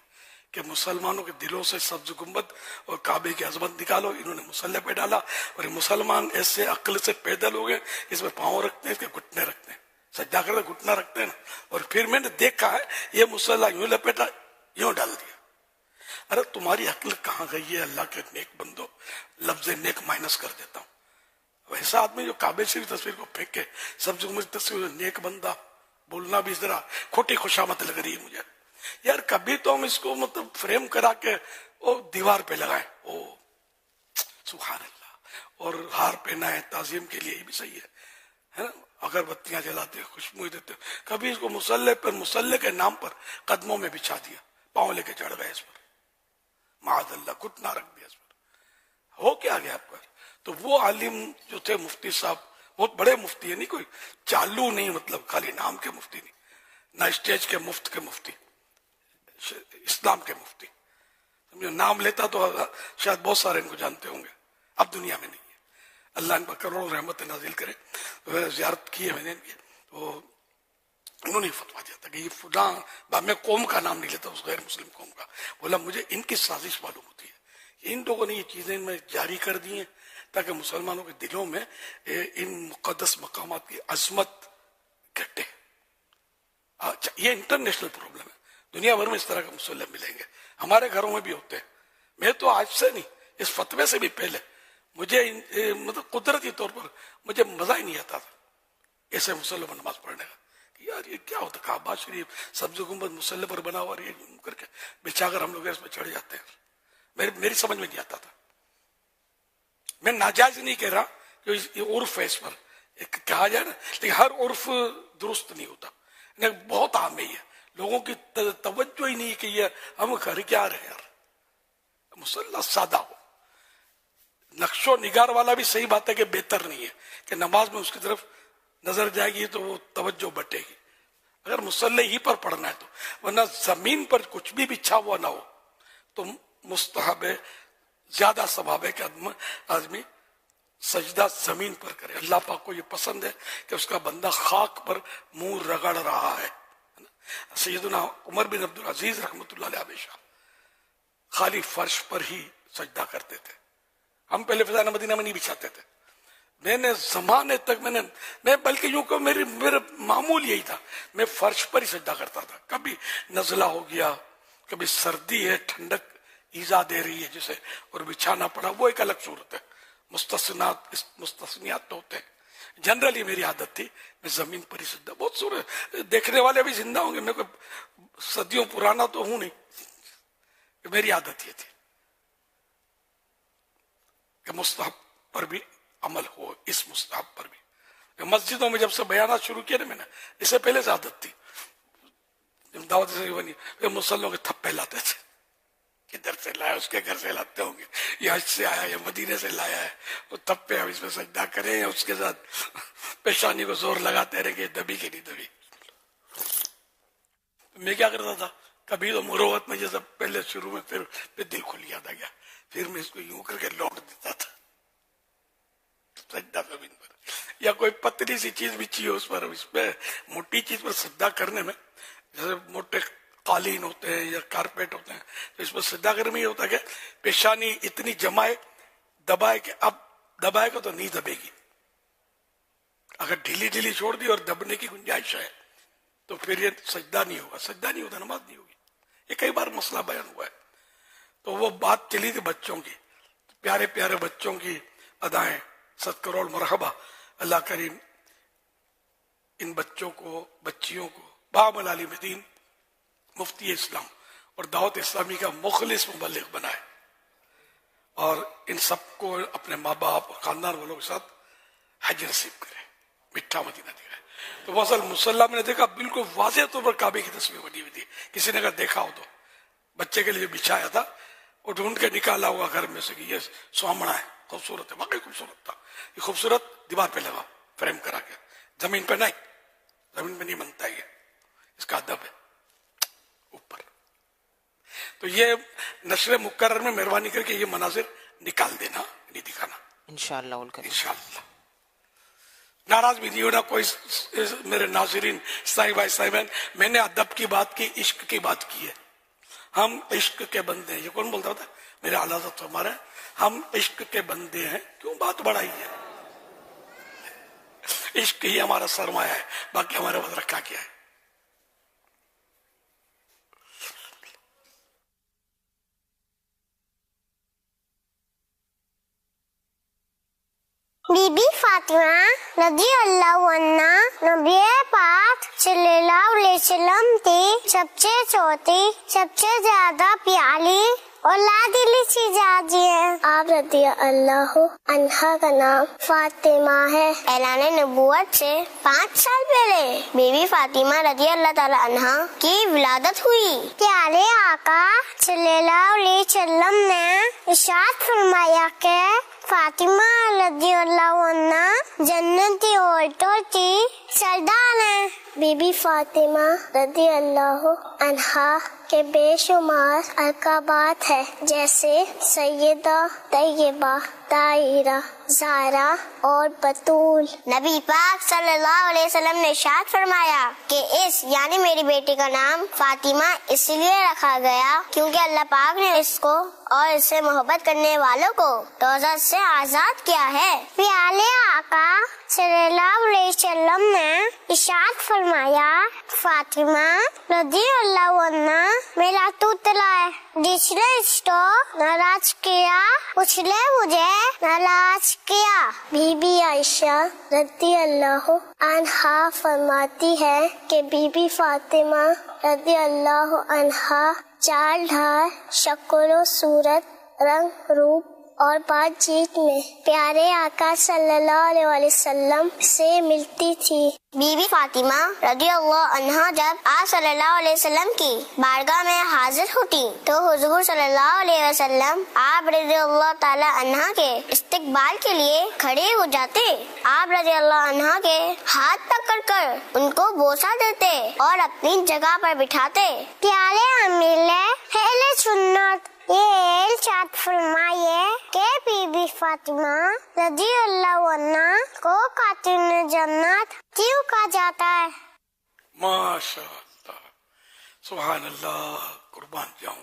A: کہ مسلمانوں کے دلوں سے سبز گنبد اور کعبے کی عظمت نکالو. انہوں نے مسلح پہ ڈالا اور یہ مسلمان ایسے عقل سے پیدل ہو گئے، اس میں پاؤں رکھتے ہیں، اس کے گھٹنے رکھتے ہیں، سجدہ کرتے گھٹنا رکھتے ہیں نا. اور پھر میں نے دیکھا ہے یہ مسلح یوں لپیٹا، یوں ڈال دیا. ارے تمہاری عقل کہاں گئی ہے اللہ کے نیک بندو؟ لفظ نیک مائنس کر دیتا ہوں. ویسا آدمی جو کعبے سے بھی تصویر کو پھینک کے سبز گنبد کی تصویر، نیک بندہ بولنا بھی ذرا کھوٹی خوشامد لگ رہی ہے مجھے. یار کبھی تو ہم اس کو مطلب فریم کرا کے وہ دیوار پہ لگائیں، او سبحان اللہ، اور ہار پہنا ہے تعظیم کے لیے، یہ بھی صحیح ہے نا. اگر بتیاں جلاتے خوشبو دیتے، کبھی اس کو مسلح پر مسلح کے نام پر قدموں میں بچھا دیا، پاؤں لے کے چڑھ گئے اس پر، معاذ اللہ گھٹنا رکھ دیا اس پر. ہو کیا گیا آپ پر؟ تو وہ عالم جو تھے مفتی صاحب، بہت بڑے مفتی ہیں، نہیں کوئی چالو نہیں، مطلب خالی نام کے مفتی نہیں، نہ اسٹیج کے مفت کے مفتی، اسلام کے مفتی. نام لیتا تو شاید بہت سارے ان کو جانتے ہوں گے، اب دنیا میں نہیں ہے. اللہ ان پر کروڑوں رحمت نازل کرے. زیارت کی ہے میں نے ان کی، تو انہوں نے فتویٰ دیا تھا کہ یہ فلاں، میں قوم کا نام نہیں لیتا، اس غیر مسلم قوم کا، بولا مجھے ان کی سازش معلوم ہوتی ہے، ان لوگوں نے یہ چیزیں میں جاری کر دی ہیں تاکہ مسلمانوں کے دلوں میں ان مقدس مقامات کی عظمت گھٹے. اچھا یہ انٹرنیشنل پرابلم ہے, دنیا بھر میں اس طرح کے مسئلے ملیں گے, ہمارے گھروں میں بھی ہوتے ہیں. میں تو آج سے نہیں, اس فتوے سے بھی پہلے مجھے مطلب قدرتی طور پر مجھے مزہ ہی نہیں آتا تھا ایسے مسلح پر نماز پڑھنے کا, کہ یار یہ کیا ہوتا, کعبہ شریف سبز گنبد مسلح پر بنا ہوا, یہ کر کے بچھا کر ہم لوگ اس میں چڑھ جاتے ہیں. میری سمجھ میں نہیں آتا تھا. میں ناجائز نہیں کہہ رہا کہ یہ عرف ہے, اس پر کہا جائے نا, لیکن ہر عرف درست نہیں ہوتا. بہت عام ہے, یہ لوگوں کی توجہ ہی نہیں کہ یہ ہم گھر کیا رہے یار, مسلح سادہ ہو. نقش و نگار والا بھی صحیح بات ہے کہ بہتر نہیں ہے کہ نماز میں اس کی طرف نظر جائے گی تو وہ توجہ بٹے گی, اگر مسلح ہی پر پڑھنا ہے تو, ورنہ زمین پر کچھ بھی بچھا ہوا نہ ہو تو مستحب ہے, زیادہ ثواب ہے کہ آدمی سجدہ زمین پر کرے. اللہ پاک کو یہ پسند ہے کہ اس کا بندہ خاک پر منہ رگڑ رہا ہے. سیدنا عمر بن عبدالعزیز رحمۃ اللہ علیہ ہمیشہ خالی فرش پر ہی سجدہ کرتے تھے. ہم پہلے فضائل مدینہ میں نہیں بچھاتے تھے. میں نے زمانے تک میں بلکہ یوں کہ میرا معمول یہی تھا, میں فرش پر ہی سجدہ کرتا تھا. کبھی نزلہ ہو گیا, کبھی سردی ہے, ٹھنڈک ایزا دے رہی ہے جسے, اور بچھانا پڑا, وہ ایک الگ صورت ہے. مستثنیات تو ہوتے ہیں. جنرلی میری عادت تھی میں زمین پر ہی سجدہ. بہت صورت دیکھنے والے بھی زندہ ہوں گے, میں کوئی صدیوں پرانا تو ہوں نہیں, میری عادت یہ تھی کہ مستحب پر بھی عمل ہو. اس مستحب پر بھی مسجدوں میں جب سے بیانات شروع کیے نا میں نے, اس سے پہلے سے عادت تھی, جب دعوت سے بنی مسلوں کے تھپے لاتے تھے, کدھر سے لایا, اس کے گھر سے لاتے ہوں گے, یا حج سے آیا یا مدینے سے لایا ہے, وہ تھپے اب اس میں سجدہ کریں, یا اس کے ساتھ پیشانی کو زور لگاتے رہے کہ دبی کہ نہیں دبی. میں کیا کرتا تھا, کبھی تو مروت میں جیسا پہلے شروع میں, پھر دل کھل جاتا گیا, پھر میں اس کو یوں کر کے لوٹ دیتا تھا سجدہ زمین پر, یا کوئی پتلی سی چیز بچھی ہو اس پر, اس پہ موٹی چیز پر سجدہ کرنے میں جیسے موٹے قالین ہوتے ہیں یا کارپیٹ ہوتے ہیں, تو اس پر سجدہ کرنے میں یہ ہوتا ہے کہ پیشانی اتنی جمائے دبائے کہ اب دبائے گا تو نہیں دبے گی, اگر ڈھیلی ڈھیلی چھوڑ دی اور دبنے کی گنجائش ہے تو پھر یہ سجدہ نہیں ہوگا, سجدہ نہیں ہوتا, نماز نہیں ہوگی. یہ کئی بار مسئلہ بیان ہوا ہے. تو وہ بات چلی تھی بچوں کی, پیارے پیارے بچوں کی ادائیں, 7 کروڑ مرحبا. اللہ کریم ان بچوں کو, بچیوں کو باب العالم دین, مفتی اسلام اور دعوت اسلامی کا مخلص مبلغ بنائے, اور ان سب کو اپنے ماں باپ اور خاندان والوں کے ساتھ حج نصیب کرے, میٹھا مدینہ دکھائے. تو وہ اصل مسلح میں نے دیکھا بالکل واضح طور پر کعبے کی تصویر بنی ہوئی تھی. کسی نے اگر دیکھا ہو تو بچے کے لیے بچھایا تھا, وہ ڈھونڈ کے نکالا ہوا گھر میں سے کہ یہ سوامڑا ہے, خوبصورت ہے, واقعی خوبصورت تھا. یہ خوبصورت دیوار پہ لگا فریم کرا کے, زمین پہ نہیں, زمین پہ نہیں بنتا ہے, اس کا ادب ہے اوپر. تو یہ نشر مقرر میں مہربانی کر کے یہ مناظر نکال دینا, نہیں دکھانا
G: انشاءاللہ.
A: انشاءاللہ. ناراض بھی نہیں ہونا کوئی میرے ناظرین, صاحب بھائی صاحبین. میں نے ادب کی بات کی, عشق کی بات کی ہے. ہم عشق کے بندے ہیں. یہ کون بولتا ہوتا ہے؟ میرے اعلیٰ حضرت ہمارے, ہم عشق کے بندے ہیں. کیوں بات بڑھائی ہے؟ عشق ہی ہمارا سرمایہ ہے, باقی ہمارے پاس رکھا کیا ہے.
H: بی بی فاطمہ رضی اللہ عنہ نبی پاک صلی اللہ علیہ وسلم کی سب سے چھوٹی, سب سے زیادہ پیاری اور لاڈلی سی جاجی ہے. آپ رضی اللہ عنہا کا نام فاطمہ ہے. اعلان نبوت سے 5 سال پہلے بی بی فاطمہ رضی اللہ تعالی عنہا کی ولادت ہوئی. پیارے آقا صلی اللہ علیہ وسلم نے ارشاد فرمایا کہ فاطمہ رضی اللہ عنہ جنتی عورتوں کی سردار ہیں. بی بی فاطمہ رضی اللہ عنہا کے بے شمار القابات ہے, جیسے سیدہ, طیبہ, طاہرہ, زہرا اور بطول. نبی پاک صلی اللہ علیہ وسلم نے ارشاد فرمایا کہ اس یعنی میری بیٹی کا نام فاطمہ اس لیے رکھا گیا کیونکہ اللہ پاک نے اس کو اور اس سے محبت کرنے والوں کو دوزخ سے آزاد کیا ہے. پیارے آقا صلی اللہ علیہ وسلم نے نے ارشاد فرمایا فاطمہ رضی اللہ عنہ میرا توتلا ہے، جس نے اس کو ناراض کیا اس نے مجھے ناراض کیا۔ بی بی عائشہ رضی اللہ عنہا فرماتی ہے کہ بی بی فاطمہ رضی اللہ عنہا چال ڈھال، شکل و صورت، رنگ روپ اور بات چیت میں پیارے آقا صلی اللہ علیہ وسلم سے ملتی تھی۔ بی بی فاطمہ رضی اللہ عنہا جب آپ صلی اللہ علیہ وسلم کی بارگاہ میں حاضر ہوتی تو حضور صلی اللہ علیہ وسلم آپ رضی اللہ تعالی عنہ کے استقبال کے لیے کھڑے ہو جاتے۔ آپ رضی اللہ عنہ کے ہاتھ پکڑ کر ان کو بوسہ دیتے اور اپنی جگہ پر بٹھاتے۔ پیارے امیر اہل سنت یہ ارشاد فرمائیے کہ بی بی فاطمہ رضی اللہ عنہ کو خاتون جنت کیوں کہا جاتا ہے؟
A: ماشاء اللہ، سبحان اللہ، قربان جاؤں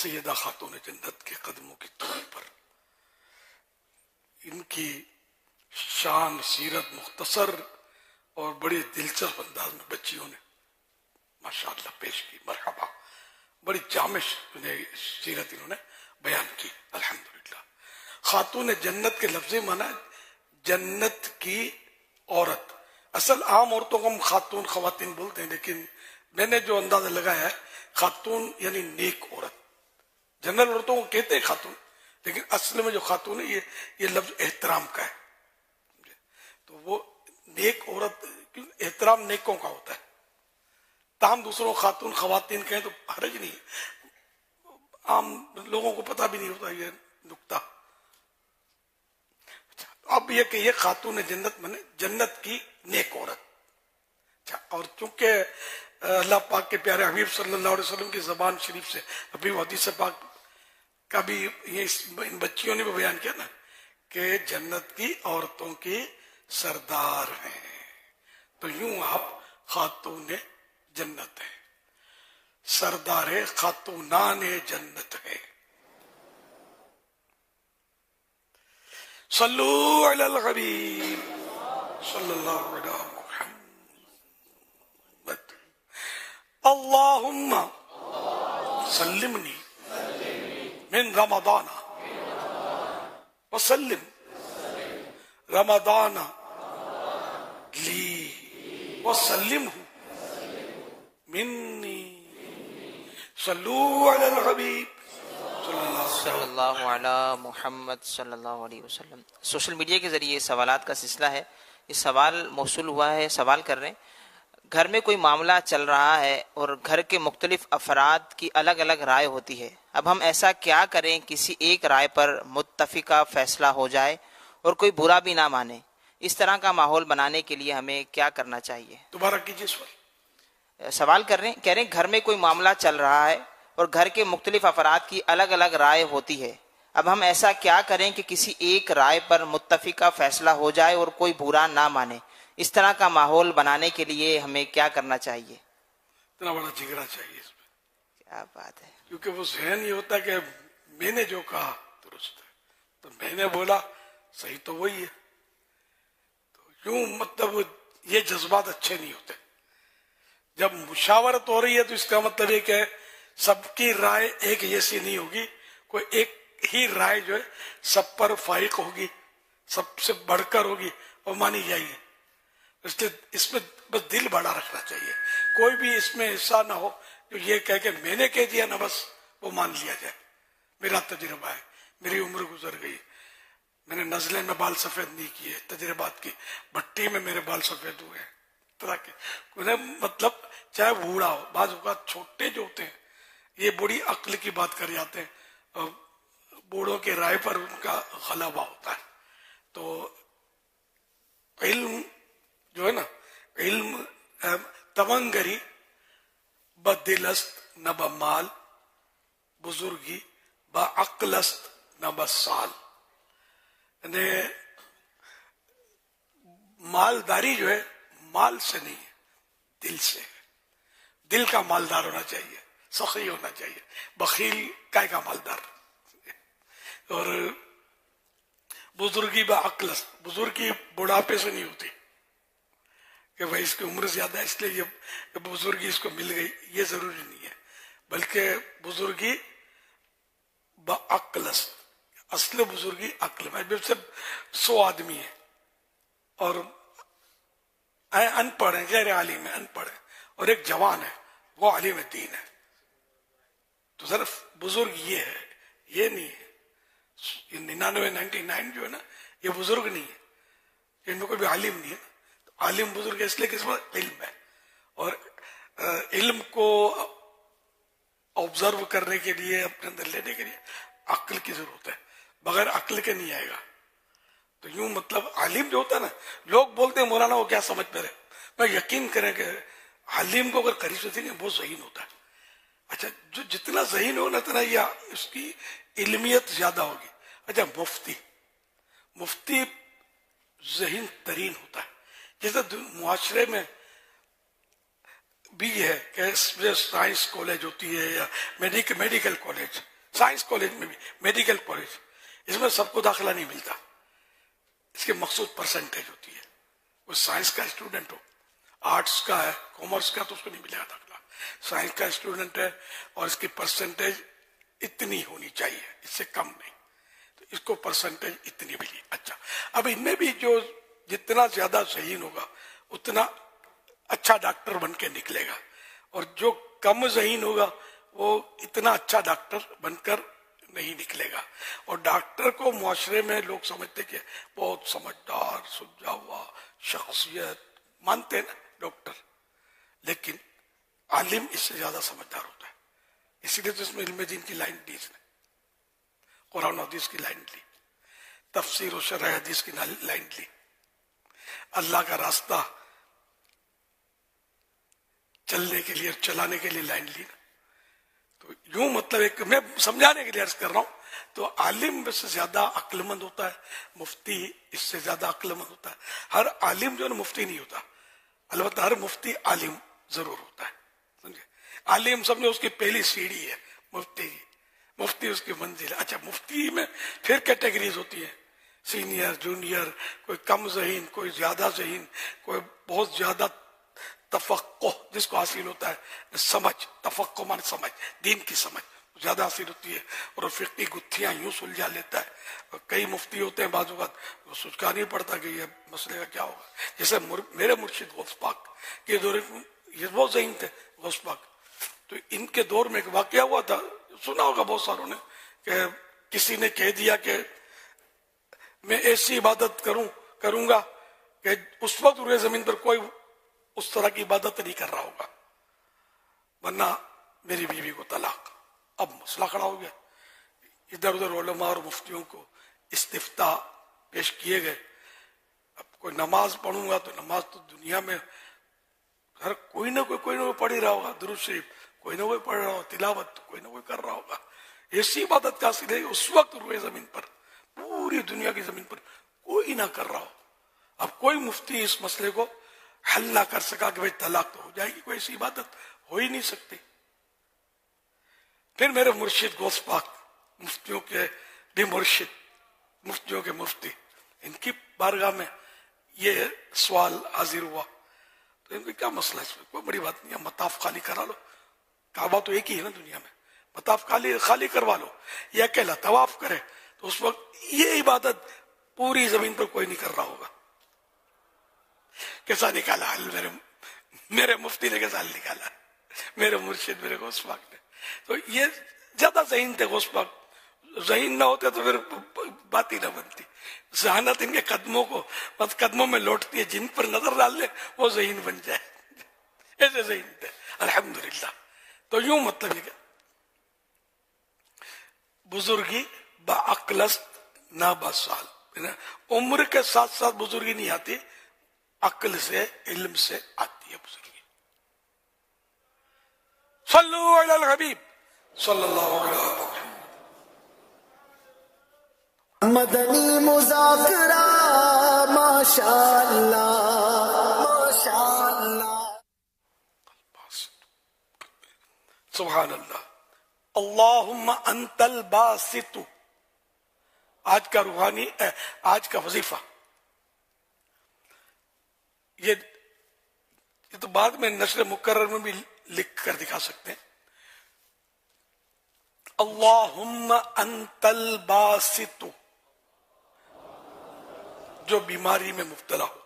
A: سیدہ خاتون جنت کے قدموں کی طول پر۔ ان کی شان سیرت مختصر اور بڑی دلچسپ انداز میں بچیوں نے ماشاءاللہ پیش کی۔ مرحبا، بڑی جامع سیرت انہوں نے بیان کی الحمدللہ۔ خاتون جنت کے لفظی معنی جنت کی عورت، اصل عام عورتوں کو ہم خاتون خواتین بولتے ہیں، لیکن میں نے جو اندازہ لگایا ہے خاتون یعنی نیک عورت۔ جنرل عورتوں کو کہتے ہیں خاتون، لیکن اصل میں جو خاتون ہے یہ لفظ احترام کا ہے۔ تو وہ نیک عورت، احترام نیکوں کا ہوتا ہے۔ تاہم دوسروں خاتون خواتین کہیں تو حرج نہیں ہے، عام لوگوں کو پتہ بھی نہیں ہوتا یہ نکتہ۔ اب یہ کہ یہ خاتون جنت مانے جنت کی نیک عورت۔ اور چونکہ اللہ پاک کے پیارے حبیب صلی اللہ علیہ وسلم کی زبان شریف سے ابھی حدیث پاک کا بھی یہ ان بچیوں نے بھی بیان کیا نا کہ جنت کی عورتوں کی سردار ہیں، تو یوں آپ خاتون جنت ہے، سردار خاتونان جنت ہے۔ صلو علی الحبیب صلی اللہ علیہ محمد اللہم سلمنی من رمضان وسلم رمضان لی وسلمہ منی صلو علی الحبیب
G: صلی اللہ علی محمد صلی اللہ علیہ وسلم۔ سوشل میڈیا کے ذریعے سوالات کا سلسلہ ہے، یہ سوال موصول ہوا ہے، سوال کر رہے ہیں گھر میں کوئی معاملہ چل رہا ہے اور گھر کے مختلف افراد کی الگ الگ رائے ہوتی ہے، اب ہم ایسا کیا کریں کسی ایک رائے پر متفقہ فیصلہ ہو جائے اور کوئی برا بھی نہ مانے؟ اس طرح کا ماحول بنانے کے لیے ہمیں کیا کرنا چاہیے؟
A: دوبارہ کیجیے
G: سوال کر رہے ہیں، کہہ رہے ہیں گھر میں کوئی معاملہ چل رہا ہے اور گھر کے مختلف افراد کی الگ الگ رائے ہوتی ہے، اب ہم ایسا کیا کریں کہ کسی ایک رائے پر متفقہ فیصلہ ہو جائے اور کوئی برا نہ مانے؟ اس طرح کا ماحول بنانے کے لیے ہمیں کیا کرنا چاہیے؟
A: اتنا بڑا جگرا چاہیے اس میں،
G: کیا بات ہے،
A: کیونکہ وہ ذہن یہ ہوتا ہے کہ میں نے جو کہا درست ہے، تو میں نے بولا صحیح تو وہی ہے، تو یوں مطلب یہ جذبات اچھے نہیں ہوتے۔ جب مشاورت ہو رہی ہے تو اس کا مطلب یہ کہ سب کی رائے ایک جیسی نہیں ہوگی، کوئی ایک ہی رائے جو ہے سب پر فائق ہوگی، سب سے بڑھ کر ہوگی اور مانی جائے گی۔ اس لیے اس میں بس دل بڑا رکھنا چاہیے، کوئی بھی اس میں حصہ نہ ہو جو یہ کہہ کہ میں نے کہہ دیا نا بس وہ مان لیا جائے۔ میرا تجربہ ہے، میری عمر گزر گئی، میں نے نزلے میں بال سفید نہیں کیے، تجربات کی بھٹی میں میرے بال سفید ہوئے ہیں، طرح کے انہیں مطلب چاہے بوڑھا ہو، بعض اوقات چھوٹے جو ہوتے ہیں یہ بڑی عقل کی بات کر جاتے ہیں اور بوڑھوں کے رائے پر ان کا غلبہ ہوتا ہے۔ تو علم جو ہے نا، علم تمنگری بدل است نہ بمال، بزرگی با عقل است نہ بسال، یعنی مالداری جو ہے مال سے نہیں ہے، دل سے ہے، دل کا مالدار ہونا چاہیے، سخی ہونا چاہیے، بخیل کا مالدار۔ اور بزرگی با عقل، بزرگی بڑھاپے سے نہیں ہوتی کہ بھائی اس کی عمر زیادہ ہے اس لیے یہ بزرگی اس کو مل گئی، یہ ضروری نہیں ہے، بلکہ بزرگی بعقل است، اصل بزرگی عقل میں. جب سے 100 آدمی ہیں اور ان پڑھ ہیں، غیر عالم ہے، ان پڑھ ہے، اور ایک جوان ہے وہ عالم دین ہے، تو صرف بزرگ یہ ہے، یہ نہیں ہے. یہ 99 جو ہے نا یہ بزرگ نہیں ہے، ان میں کوئی بھی عالم نہیں ہے. تو عالم بزرگ ہے اس لیے کہ اس میں علم ہے، اور علم کو آبزرو کرنے کے لیے، اپنے اندر لینے کے لیے عقل کی ضرورت ہے، بغیر عقل کے نہیں آئے گا. تو یوں مطلب عالم جو ہوتا ہے نا، لوگ بولتے ہیں مولانا وہ کیا سمجھ پہ رہے، میں یقین کریں کہ عالم کو اگر قریب سے دیکھیں بہت ذہین ہوتا ہے. اچھا جو جتنا ذہین ہونا اتنا یہ اس کی علمیت زیادہ ہوگی. اچھا مفتی ذہین ترین ہوتا ہے. جیسے معاشرے میں بھی ہے کہ سائنس کالج ہوتی ہے یا میڈیکل کالج، سائنس کالج میں بھی میڈیکل کالج، اس میں سب کو داخلہ نہیں ملتا، اس کے مخصوص پرسنٹیج ہوتی ہے. وہ سائنس کا اسٹوڈنٹ ہو، آرٹس کا ہے، کامرس کا، تو اس کو نہیں ملے گا داخلہ. سائنس کا اسٹوڈنٹ ہے اور اس کی پرسنٹیج اتنی ہونی چاہیے، اس سے کم نہیں، تو اس کو پرسنٹیج اتنی ملی. اچھا اب ان میں بھی جو جتنا زیادہ ذہین ہوگا اتنا اچھا ڈاکٹر بن کے نکلے گا، اور جو کم ذہین ہوگا وہ اتنا اچھا ڈاکٹر بن کر نہیں نکلے گا. اور ڈاکٹر کو معاشرے میں لوگ سمجھتے کہ بہت سمجھدار، سلجھا ہوا شخصیت مانتے ہیں نا ڈاکٹر، لیکن عالم اس سے زیادہ سمجھدار ہوتا ہے. اسی لیے تو اس میں علم دین کی لائن دی، اس نے قرآن و حدیث کی لائن لی، تفسیر و شرح حدیث کی لائن لی، اللہ کا راستہ چلنے کے لیے چلانے کے لیے لائن لی. تو یوں مطلب ایک میں سمجھانے کے لیے عرض کر رہا ہوں. تو عالم سے زیادہ عقل مند ہوتا ہے، مفتی اس سے زیادہ عقل مند ہوتا ہے. ہر عالم جو ہے نا مفتی نہیں ہوتا، البتہ ہر مفتی عالم ضرور ہوتا ہے. سمجھے؟ عالم سمجھو اس کی پہلی سیڑھی ہے مفتی کی، مفتی اس کی منزل ہے. اچھا مفتی میں پھر کیٹیگریز ہوتی ہیں، سینئر، جونیئر، کوئی کم ذہین، کوئی زیادہ ذہین، کوئی بہت زیادہ تفقہ جس کو حاصل ہوتا ہے، سمجھ، تفقہ معنی سمجھ، دین کی سمجھ زیادہ حاصل ہوتی ہے، اور فقہی گتھیاں یوں سلجھا لیتا ہے. اور کئی مفتی ہوتے ہیں بعض اوقات وہ سوچا نہیں پڑتا کہ یہ مسئلے کا کیا ہوگا. جیسے میرے مرشد غوث پاک کے دور یہ بہت ذہین تھے غوث پاک، تو ان کے دور میں ایک واقعہ ہوا تھا، سنا ہوگا بہت ساروں نے، کہ کسی نے کہہ دیا کہ میں ایسی عبادت کروں گا کہ اس وقت روئے زمین پر کوئی اس طرح کی عبادت نہیں کر رہا ہوگا، ورنہ میری بیوی کو طلاق. اب مسئلہ کھڑا ہو گیا، ادھر ادھر علماء اور مفتیوں کو استفتاء پیش کیے گئے. اب کوئی نماز پڑھوں گا تو نماز تو دنیا میں ہر کوئی نہ کوئی پڑھ ہی رہا ہوگا، درود شریف کوئی نہ کوئی پڑھ رہا ہوگا، تلاوت کوئی نہ کوئی کر رہا ہوگا. ایسی عبادت کا حاصل ہے اس وقت روئے زمین پر، پوری دنیا کی زمین پر کوئی نہ کر رہا ہو. اب کوئی مفتی اس مسئلے کو حل نہ کر سکا کہ بھائی طلاق تو ہو جائے گی، کوئی ایسی عبادت ہو ہی نہیں سکتی. پھر میرے مرشد غوث پاک، مفتیوں کے بھی مرشد، مفتیوں کے مفتی، ان کی بارگاہ میں یہ سوال حاضر ہوا. تو ان کو کیا مسئلہ ہے، اس میں کوئی بڑی بات نہیں ہے، مطاف خالی کرا لو، کعبہ تو ایک ہی ہے نا دنیا میں، مطاف خالی کروا لو، یہ اکیلا طواف کرے. تو اس وقت یہ عبادت پوری زمین پر کوئی نہیں کر رہا ہوگا. کیسا نکالا حل میرے مفتی نے، کیسا حل نکالا میرے مرشد میرے غوث پاک نے. تو یہ زیادہ ذہین تھے غوث پاک، ذہین نہ ہوتے تو پھر بات ہی نہ بنتی. ذہانت ان کے قدموں کو بس قدموں میں لوٹتی ہے، جن پر نظر ڈال لے وہ ذہین بن جائے، ایسے ذہین تھے الحمدللہ. تو یوں مطلب یہ کہ بزرگی بعقل است نہ بسال، عمر کے ساتھ ساتھ بزرگی نہیں آتی، عقل سے علم سے آتی ہے بزرگی. صلو علی الحبیب صلی اللہ علیہ وسلم.
I: مدنی مذاکرہ ماشاءاللہ ماشاءاللہ.
A: سبحان اللہ. اللہم انت الباسط، آج کا روحانی آج کا وظیفہ، یہ یہ تو بعد میں نشر مکرر میں بھی لکھ کر دکھا سکتے ہیں. اللہم انت الباسط، جو بیماری میں مبتلا ہو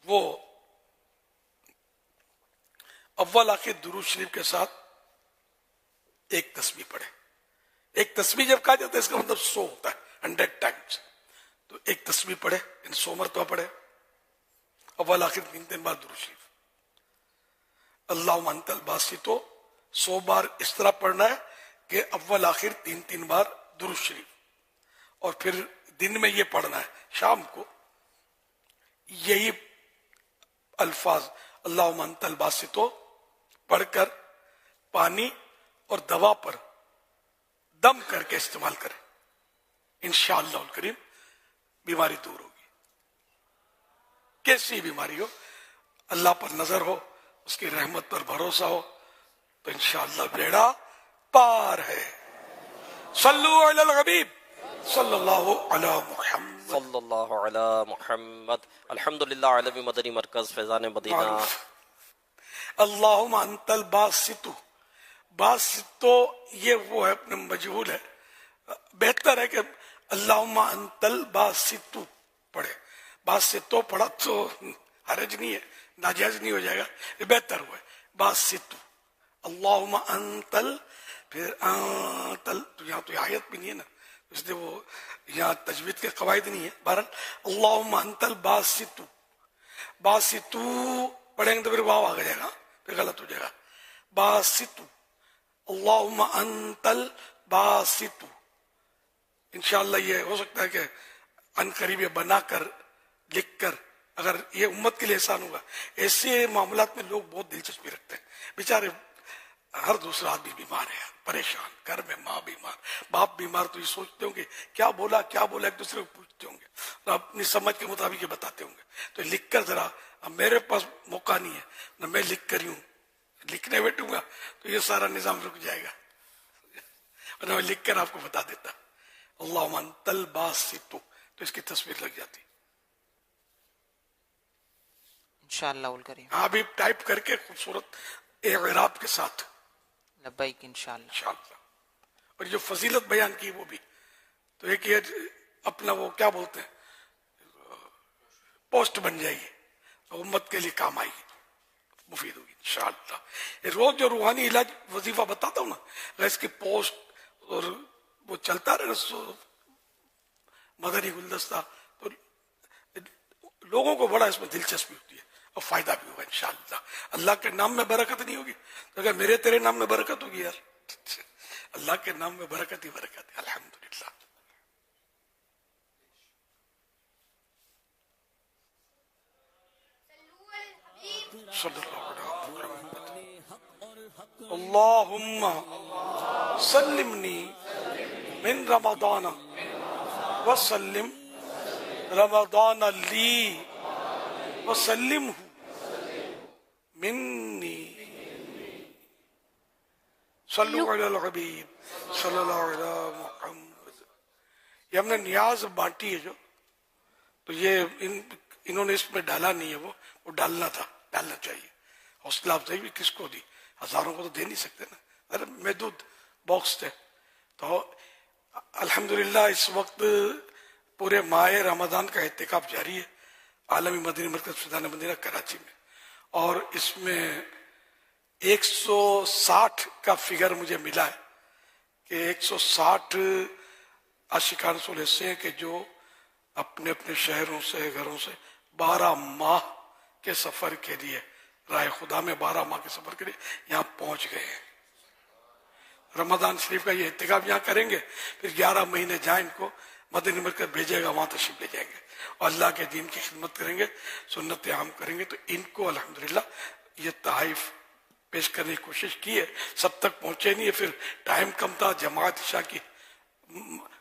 A: وہ اول آخر درود شریف کے ساتھ ایک تسبیح پڑھے. ایک تسبیح جب کہا جاتا ہے اس کا مطلب 100 ہوتا ہے، 100 ٹائمز. تو ایک تسبیح پڑھے، 100 مرتبہ پڑھے، اول آخر 3 بار درود شریف. اللہم انت الباسط 100 بار اس طرح پڑھنا ہے کہ اول آخر 3 بار درود شریف، اور پھر دن میں یہ پڑھنا ہے شام کو یہی الفاظ اللہم انت الباسط پڑھ کر پانی اور دوا پر دم کر کے استعمال کریں. انشاءاللہ الکریم بیماری دور ہوگی. کیسی بیماری ہو، اللہ پر نظر ہو، اس کی رحمت پر بھروسہ ہو تو انشاءاللہ بیڑا پار ہے. صلو علی الحبیب صلی اللہ علی محمد
E: صلی اللہ علی محمد. الحمدللہ عالمی مدنی مرکز فیضان مدینہ.
A: اللہم انت الباسط، باسط تو یہ وہ ہے اپنے مجہول ہے، بہتر ہے کہ اللہم انت الباسط پڑھے. باسط تو پڑھا تو حرج نہیں ہے، ناجائز نہیں ہو جائے گا، یہ بہتر ہوا ہے. باسط اللہم انت پھر انت، تو یہاں تو آیت بھی نہیں ہے نا، اس لیے وہ یہاں تجوید کے قواعد نہیں ہے. بہرحال اللہم انت الباسط، باسط پڑھیں گے تو پھر واو آ جائے گا، پھر غلط ہو جائے گا. باسط اللہم انت الباسط. انشاءاللہ یہ ہو سکتا ہے کہ ان قریب یہ بنا کر لکھ کر، اگر یہ امت کے لیے احسان ہوگا. ایسے معاملات میں لوگ بہت دلچسپی رکھتے ہیں. بیچارے ہر دوسرا آدمی بیمار ہے، پریشان، گھر میں ماں بیمار، باپ بیمار، تو یہ سوچتے ہوں گے کیا بولا ایک دوسرے کو پوچھتے ہوں گے اور اپنی سمجھ کے مطابق یہ بتاتے ہوں گے. تو لکھ کر ذرا، اب میرے پاس موقع نہیں ہے نہ میں لکھ کر ہوں، لکھنے بیٹھوں گا تو یہ سارا نظام رک جائے گا، اور میں لکھ کر آپ کو بتا دیتا اللہم انت الباسط، تو اس کی تصویر لگ جاتی.
G: انشاءاللہ الکریم.
A: ہاں بھی ٹائپ کر کے خوبصورت اعراب کے ساتھ.
G: لبیک انشاءاللہ.
A: انشاءاللہ. اور جو فضیلت بیان کی وہ بھی، تو ایک یہ اپنا وہ کیا بولتے ہیں پوسٹ بن جائے گی، امت کے لیے کام آئے گی، مفید ہوگی انشاءاللہ. روز جو روحانی علاج وظیفہ بتاتا ہوں نا، اگر اس کی پوسٹ اور وہ چلتا رہے مدنی گلدستہ، تو لوگوں کو بڑا اس میں دلچسپی ہوتی ہے اور فائدہ بھی ہوگا انشاءاللہ. اللہ کے نام میں برکت نہیں ہوگی تو اگر میرے تیرے نام میں برکت ہوگی یار، اللہ کے نام میں برکت ہی برکت ہے. الحمدللہ. صلی اللہ علیہ وسلم. اللہم سلمنی من رمضان وسلم رمضان لی وسلمہ منی. صلو علی الحبیب صلی اللہ علیہ محمد. یہ ہم نے نیاز بانٹی ہے جو، تو یہ انہوں نے اس میں ڈالا نہیں ہے، وہ ڈالنا تھا، ڈالنا چاہیے. حوصلہ افزائی بھی کس کو دی، ہزاروں کو تو دے نہیں سکتے نا، ارے محدود باکس تھے. تو الحمدللہ اس وقت پورے ماہ رمضان کا اعتکاف جاری ہے عالمی مدنی مرکز فیضان مدینہ کراچی میں، اور اس میں 160 کا فگر مجھے ملا ہے کہ 160 عاشقان رسول ایسے ہیں کہ جو اپنے اپنے شہروں سے، گھروں سے 12 ماہ کے سفر کے لیے، راہ خدا میں 12 ماہ کے سفر کے لیے یہاں پہنچ گئے ہیں. رمضان شریف کا یہ اعتکاف یہاں کریں گے، پھر 11 مہینے جائیں، ان کو مدنی مرکز بھیجے گا، وہاں تشریف لے جائیں گے اور اللہ کے دین کی خدمت کریں گے، سنت عام کریں گے. تو ان کو الحمدللہ یہ تحائف پیش کرنے کی کوشش کی ہے، سب تک پہنچے نہیں ہے، پھر ٹائم کم تھا، جماعت عشاء کی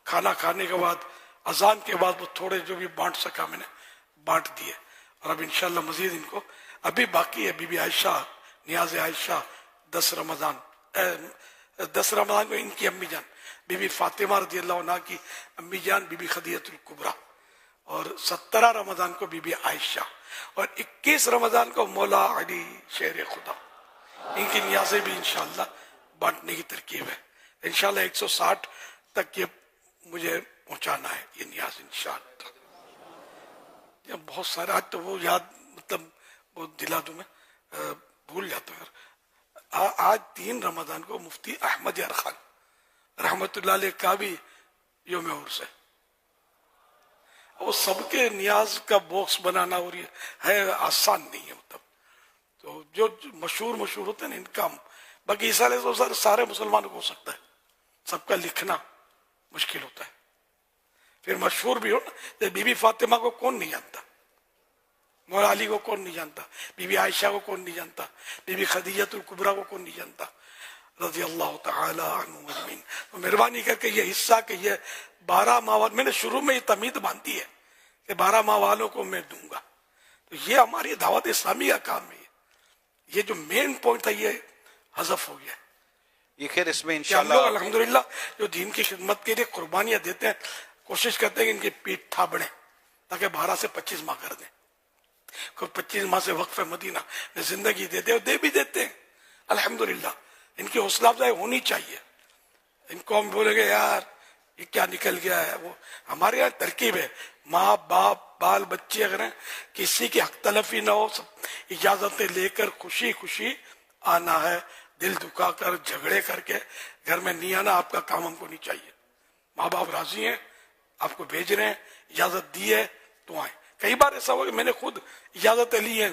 A: کھانا کھانے کے بعد، اذان کے بعد وہ تھوڑے جو بھی بانٹ سکا میں نے بانٹ دیے. اور اب انشاءاللہ مزید ان کو ابھی باقی ہے. بی بی عائشہ، نیاز عائشہ 10 رمضان کو ان کی امی جان بی بی فاطمہ رضی اللہ عنہ کی امی جان بی بی خدیجہ الکبریٰ، اور 17 رمضان کو بی بی عائشہ اور 21 رمضان کو مولا علی شیر خدا. ان کی نیازیں بھی انشاءاللہ بانٹنے کی ترکیب ہے. انشاءاللہ 160 تک یہ مجھے پہنچانا ہے یہ نیاز انشاءاللہ. بہت سارے آج تو وہ یاد مطلب وہ دلا دوں میں بھول جاتا ہوں. آج 3 رمضان کو مفتی احمد یار خان رحمت اللہ علیہ کا بھی یوم عرس ہے. وہ سب کے نیاز کا باکس بنانا اور یہ ہے آسان نہیں ہے. مطلب تو جو مشہور ہوتے ہیں نا ان کا باقی اس سارے مسلمانوں کو ہو سکتا ہے. سب کا لکھنا مشکل ہوتا ہے. پھر مشہور بھی ہو نا, بی بی فاطمہ کو کون نہیں جانتا, مولا علی کو کون نہیں جانتا, بی بی عائشہ کو کون نہیں جانتا, بی بی خدیجہ الکبریٰ کو کون نہیں جانتا رضی اللہ تعالی عنہم اجمعین. تو مہربانی کر کے یہ حصہ کہ یہ 12 ماہ والوں, میں نے شروع میں یہ تمید باندھی ہے کہ 12 ماہ والوں کو میں دوں گا. تو یہ ہماری دعوت اسلامی کا کام ہے. یہ جو مین پوائنٹ تھا یہ حذف ہو گیا.
F: یہ خیر اس میں
A: کہ ہم لوگ الحمدللہ جو دین کی خدمت کے لیے قربانیاں دیتے ہیں, کوشش کرتے ہیں کہ ان کی پیٹھ تھا بڑھے تاکہ 12 سے 25 ماہ کر دیں. کوئی 25 ماہ سے وقف مدینہ میں زندگی دیتے اور دے بھی دیتے ہیں الحمدللہ. ان کی حوصلہ افزائی ہونی چاہیے. ان کو ہم بولیں گے یار یہ کیا نکل گیا ہے, وہ ہمارے یہاں ترکیب ہے. ماں باپ بال بچے اگر ہیں کسی کی حق تلفی نہ ہو, سب اجازتیں لے کر خوشی خوشی آنا ہے. دل دکھا کر جھگڑے کر کے گھر میں نہیں آنا. آپ کا کام ہم کو نہیں چاہیے. ماں باپ راضی ہیں, آپ کو بھیج رہے ہیں, اجازت دی ہے تو آئیں. کئی بار ایسا ہوا کہ میں نے خود اجازتیں لی ہیں,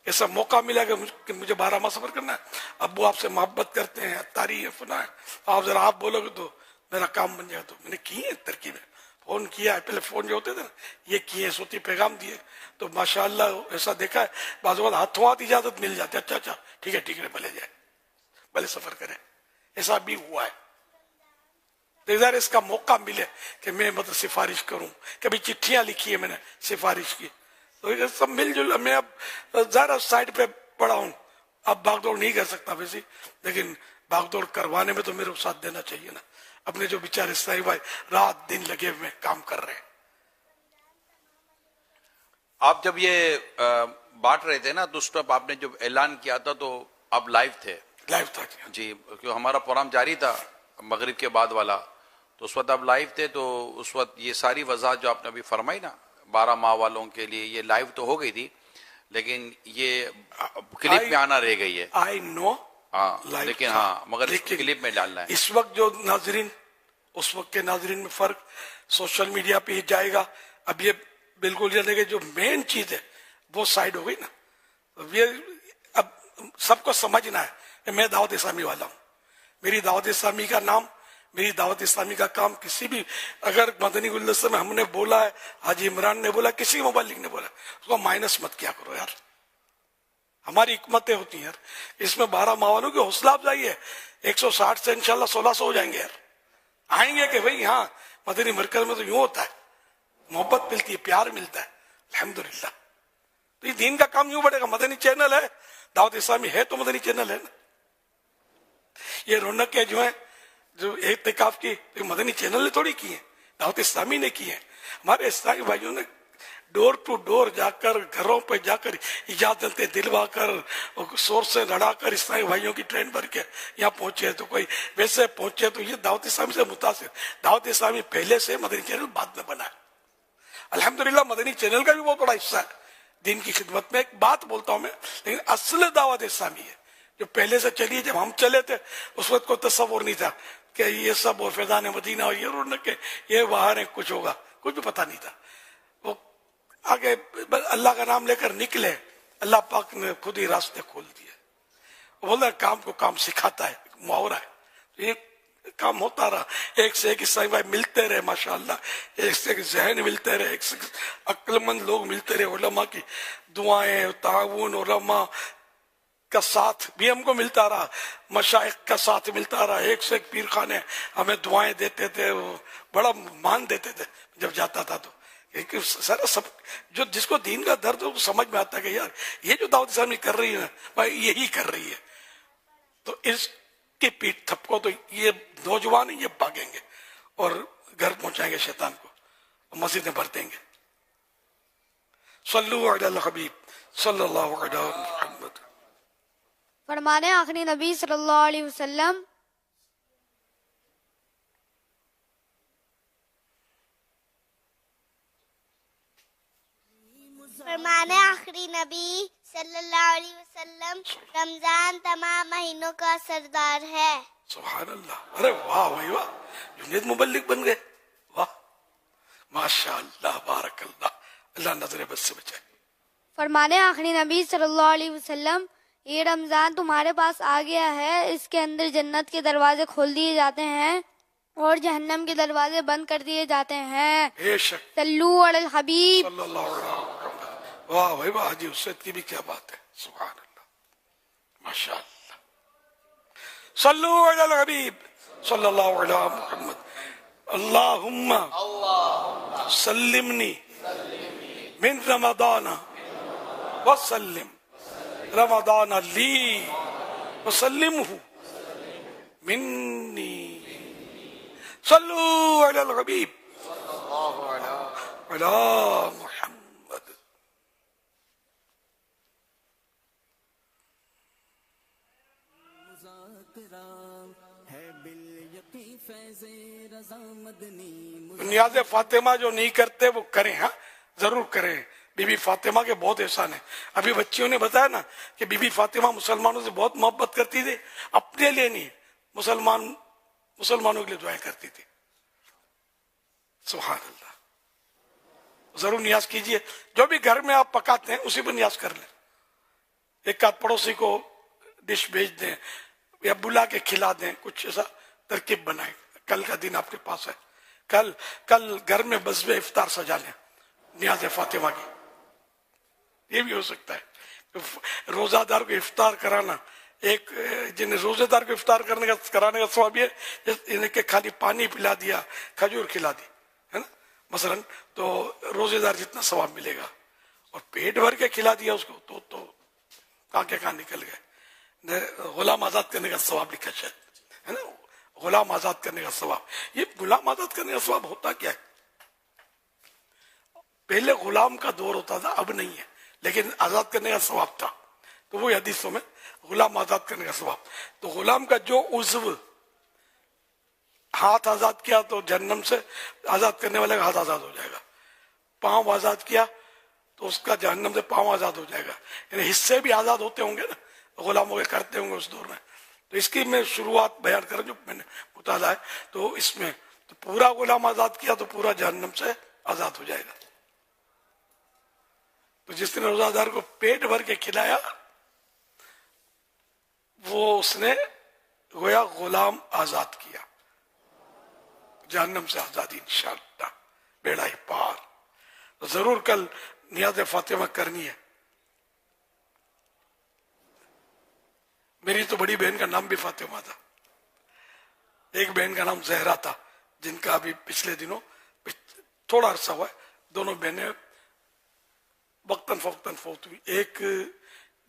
A: ایسا موقع ملا کہ مجھے 12 ماہ سفر کرنا ہے, ابو آپ سے محبت کرتے ہیں, اتاری ہے, فنا ہے, آپ ذرا آپ بولو گے تو میرا کام بن جائے. تو میں نے کی ہے ترکیبیں, فون کیا ہے. پہلے فون جو ہوتے تھے نا یہ کیے, صوتی پیغام دیے. تو ماشاءاللہ ایسا دیکھا ہے بعض اوقات ہاتھوں ہاتھ اجازت مل جاتی ہے. اچھا ٹھیک ہے بھلے جائے, بھلے سفر کرے. ایسا بھی ہوا ہے. ظاہر اس کا موقع ملے کہ میں مطلب سفارش کروں. کبھی چٹھیاں لکھی ہے میں نے سفارش کی. تو یہ سب مل جل. میں اب ظاہر سائڈ پہ پڑا ہوں, اب بھاگ دوڑ نہیں کر سکتا ویسے, لیکن بھاگ دوڑ کروانے میں تو میرے کو ساتھ دینا چاہیے نا. اپنے جو بیچارے صاحب بھائی رات دن لگے ہوئے کام کر رہے ہیں.
F: آپ جب یہ بانٹ رہے تھے نا تو اس وقت آپ نے جب اعلان کیا تھا تو آپ لائیو تھے.
A: لائیو تھا
F: جی, کیونکہ ہمارا پروگرام جاری تھا مغرب کے بعد والا, تو اس وقت آپ لائیو تھے. تو اس وقت یہ ساری وضاحت جو آپ نے ابھی فرمائی نا 12 ماہ والوں کے لیے, یہ لائیو تو ہو گئی تھی لیکن یہ کلپ میں آنا رہ گئی ہے.
A: آئی نو,
F: لیکن ہاں مگر کلپ میں ڈالنا ہے.
A: اس وقت جو ناظرین, اس وقت کے ناظرین میں فرق سوشل میڈیا پہ ہی جائے گا. اب یہ بالکل یہ کہ جو مین چیز ہے وہ سائڈ ہو گئی نا. یہ اب سب کو سمجھنا ہے کہ میں دعوت اسلامی والا ہوں. میری دعوت اسلامی کا نام, میری دعوت اسلامی کا کام کسی بھی, اگر مدنی گلدستہ میں ہم نے بولا ہے, حاجی عمران نے بولا, کسی مبلغ نے بولا, اس کو مائنس مت کیا کرو یار. ہماری حکمتیں ہوتی ہیں یار. اس میں 12 ماہ والوں کی حوصلہ افزائی ہے. 160 سے انشاءاللہ 1600 ہو جائیں گے یار. آئیں گے کہ بھئی ہاں مدنی مرکز میں تو یوں ہوتا ہے, محبت ملتی ہے, پیار ملتا ہے الحمدللہ. تو یہ دین کا کام یوں بڑھے گا. مدنی چینل ہے, دعوت اسلامی ہے تو مدنی چینل ہے نا. یہ رونقیں جو ہیں جو اعتکاف کی مدنی چینل نے تھوڑی کی ہیں, دعوت اسلامی نے کی ہیں. ہمارے اسلامی بھائیوں نے ڈور ٹو ڈور جا کر, گھروں پہ جا کر اجازتیں دلوا کر, سور سے لڑا کر اسلامی بھائیوں کی ٹرین بھر کے یہاں پہنچے. تو کوئی ویسے پہنچے تو یہ دعوت اسلامی سے متاثر. دعوت اسلامی پہلے سے, مدنی چینل بعد میں بنا ہے الحمدللہ. مدنی چینل کا بھی بہت بڑا حصہ ہے دین کی خدمت میں. ایک بات بولتا ہوں میں, لیکن اصل دعوت اسلامی ہے جو پہلے سے چلی ہے. جب ہم چلے تھے اس وقت کوئی تصور نہیں تھا کہ یہ سب اور فیضان مدینہ اور یہ رونق کے یہ باہر ہے, کچھ ہوگا, کچھ بھی پتہ نہیں تھا. وہ آگے اللہ کا نام لے کر نکلے, اللہ پاک نے خود ہی راستے کھول دیے. وہ بولتا ہے کام کو کام سکھاتا ہے, محاورہ ہے. یہ کام ہوتا رہا, ایک سے ایک عیسائی بھائی ملتے رہے ماشاءاللہ, ایک سے ایک ذہن ملتے رہے, ایک سے ایک عقل مند لوگ ملتے رہے. علماء کی دعائیں, تعاون, علماء کا ساتھ بھی ہم کو ملتا رہا, مشائخ کا ساتھ ملتا رہا. ایک سے ایک پیر خانے ہمیں دعائیں دیتے تھے, وہ بڑا مان دیتے تھے جب جاتا تھا. تو سر سب جو جس کو دین کا درد ہو وہ سمجھ میں آتا ہے کہ یار یہ جو دعوت اسلامی کر رہی ہے بھائی یہی کر رہی ہے. تو اس کی پیٹ تھپکو تو یہ نوجوان یہ بھاگیں گے اور گھر پہنچائیں گے شیطان کو, مسجدیں بھر دیں گے. صلو علی الحبیب صلی اللہ علی محمد.
J: فرمانے آخری نبی صلی اللہ علیہ وسلم
H: فرمانے آخری نبی صلی اللہ علیہ وسلم رمضان تمام مہینوں کا سردار ہے.
A: سبحان اللہ. ارے واہ بھائی واہ, جنید مبلغ بن گئے. واہ ماشاء اللہ, بارک اللہ, اللہ نظر بد سے بچائے.
J: فرمانے آخری نبی صلی اللہ علیہ وسلم یہ رمضان تمہارے پاس آ گیا ہے, اس کے اندر جنت کے دروازے کھول دیے جاتے ہیں اور جہنم کے دروازے بند کر دیے جاتے ہیں.
A: بے شک.
J: صلو علی الحبیب
A: صلی اللہ علیہ وسلم. واہ بھائی واہ, حاجی اسد کی بھی کیا بات ہے. سبحان اللہ, ماشاء اللہ. صلو علی الحبیب صلی اللہ علی محمد. اللہم سلمنی من رمضان وسلم رمضان لی وسلمہ منی. صلو علی الحبیب علی محمد. نیاز فاطمہ جو نہیں کرتے وہ کریں, ہاں ضرور کریں. بی بی فاطمہ کے بہت احسان ہے. ابھی بچیوں نے بتایا نا کہ بی بی فاطمہ مسلمانوں سے بہت محبت کرتی تھی, اپنے لیے نہیں, مسلمانوں کے لیے دعائیں کرتی تھی. سبحان اللہ. ضرور نیاز کیجئے, جو بھی گھر میں آپ پکاتے ہیں اسی پر نیاز کر لیں. ایک آدھ پڑوسی کو ڈش بھیج دیں یا بلا کے کھلا دیں, کچھ ایسا ترکیب بنائیں. کل کا دن آپ کے پاس ہے, کل گھر میں بزم افطار سجا لیں نیاز فاطمہ کی. یہ بھی ہو سکتا ہے. روزہ دار کو افطار کرانا, ایک جنہیں روزے دار کو افطار کرانے کا ثواب یہ ہے کہ خالی پانی پلا دیا, کھجور کھلا دی ہے نا مثلا, تو روزے دار جتنا ثواب ملے گا. اور پیٹ بھر کے کھلا دیا اس کو تو کہاں نکل گئے. غلام آزاد کرنے کا ثواب لکھا شاید ہے نا, غلام آزاد کرنے کا ثواب. یہ غلام آزاد کرنے کا ثواب ہوتا کیا ہے؟ پہلے غلام کا دور ہوتا تھا, اب نہیں ہے, لیکن آزاد کرنے کا ثواب تھا. تو وہی حدیثوں میں غلام آزاد کرنے کا ثواب. تو غلام کا جو عضو ہاتھ آزاد کیا تو جہنم سے آزاد کرنے والے کا ہاتھ آزاد ہو جائے گا. پاؤں آزاد کیا تو اس کا جہنم سے پاؤں آزاد ہو جائے گا. یعنی حصے بھی آزاد ہوتے ہوں گے نا, غلاموں کے کرتے ہوں گے اس دور میں. تو اس کی میں شروعات بیان کروں جو میں نے مطالعہ ہے, تو اس میں تو پورا غلام آزاد کیا تو پورا جہنم سے آزاد ہو جائے گا. تو جس نے روزہ دار کو پیٹ بھر کے کھلایا وہ اس نے گویا غلام آزاد کیا, جہنم سے آزادی انشاءاللہ, بیڑا ہی پار. تو ضرور کل نیاز فاطمہ کرنی ہے. میری تو بڑی بہن کا نام بھی فاطمہ تھا, ایک بہن کا نام زہرا تھا, جن کا ابھی پچھلے دنوں تھوڑا عرصہ ہوا ہے. دونوں بہنیں وقتاً فوقتاً فوت ہوئی. ایک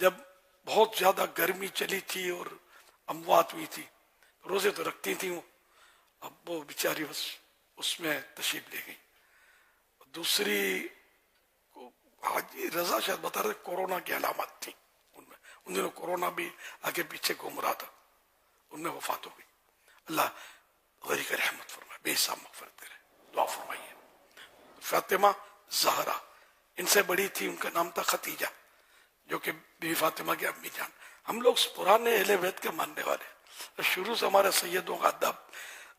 A: جب بہت زیادہ گرمی چلی تھی اور اموات ہوئی تھی, روزے تو رکھتی تھیں وہ, اب وہ بیچاری بس اس میں تشریف لے گئی. دوسری حاجی رضا شاید بتا رہے کورونا کی علامات تھی ان میں, ان دنوں کورونا بھی آگے پیچھے گھوم رہا تھا, ان میں وفات ہو گئی. اللہ غریق رحمت فرمائے, بے حساب مغفرت کرے, دعا فرمائیے. فاطمہ زہرا ان سے بڑی تھی, ان کا نام تھا ختیجہ, جو کہ بی بی فاطمہ کی امی جان. ہم لوگ پرانے اہل بیت کے ماننے والے, شروع سے ہمارے سیدوں کا ادب,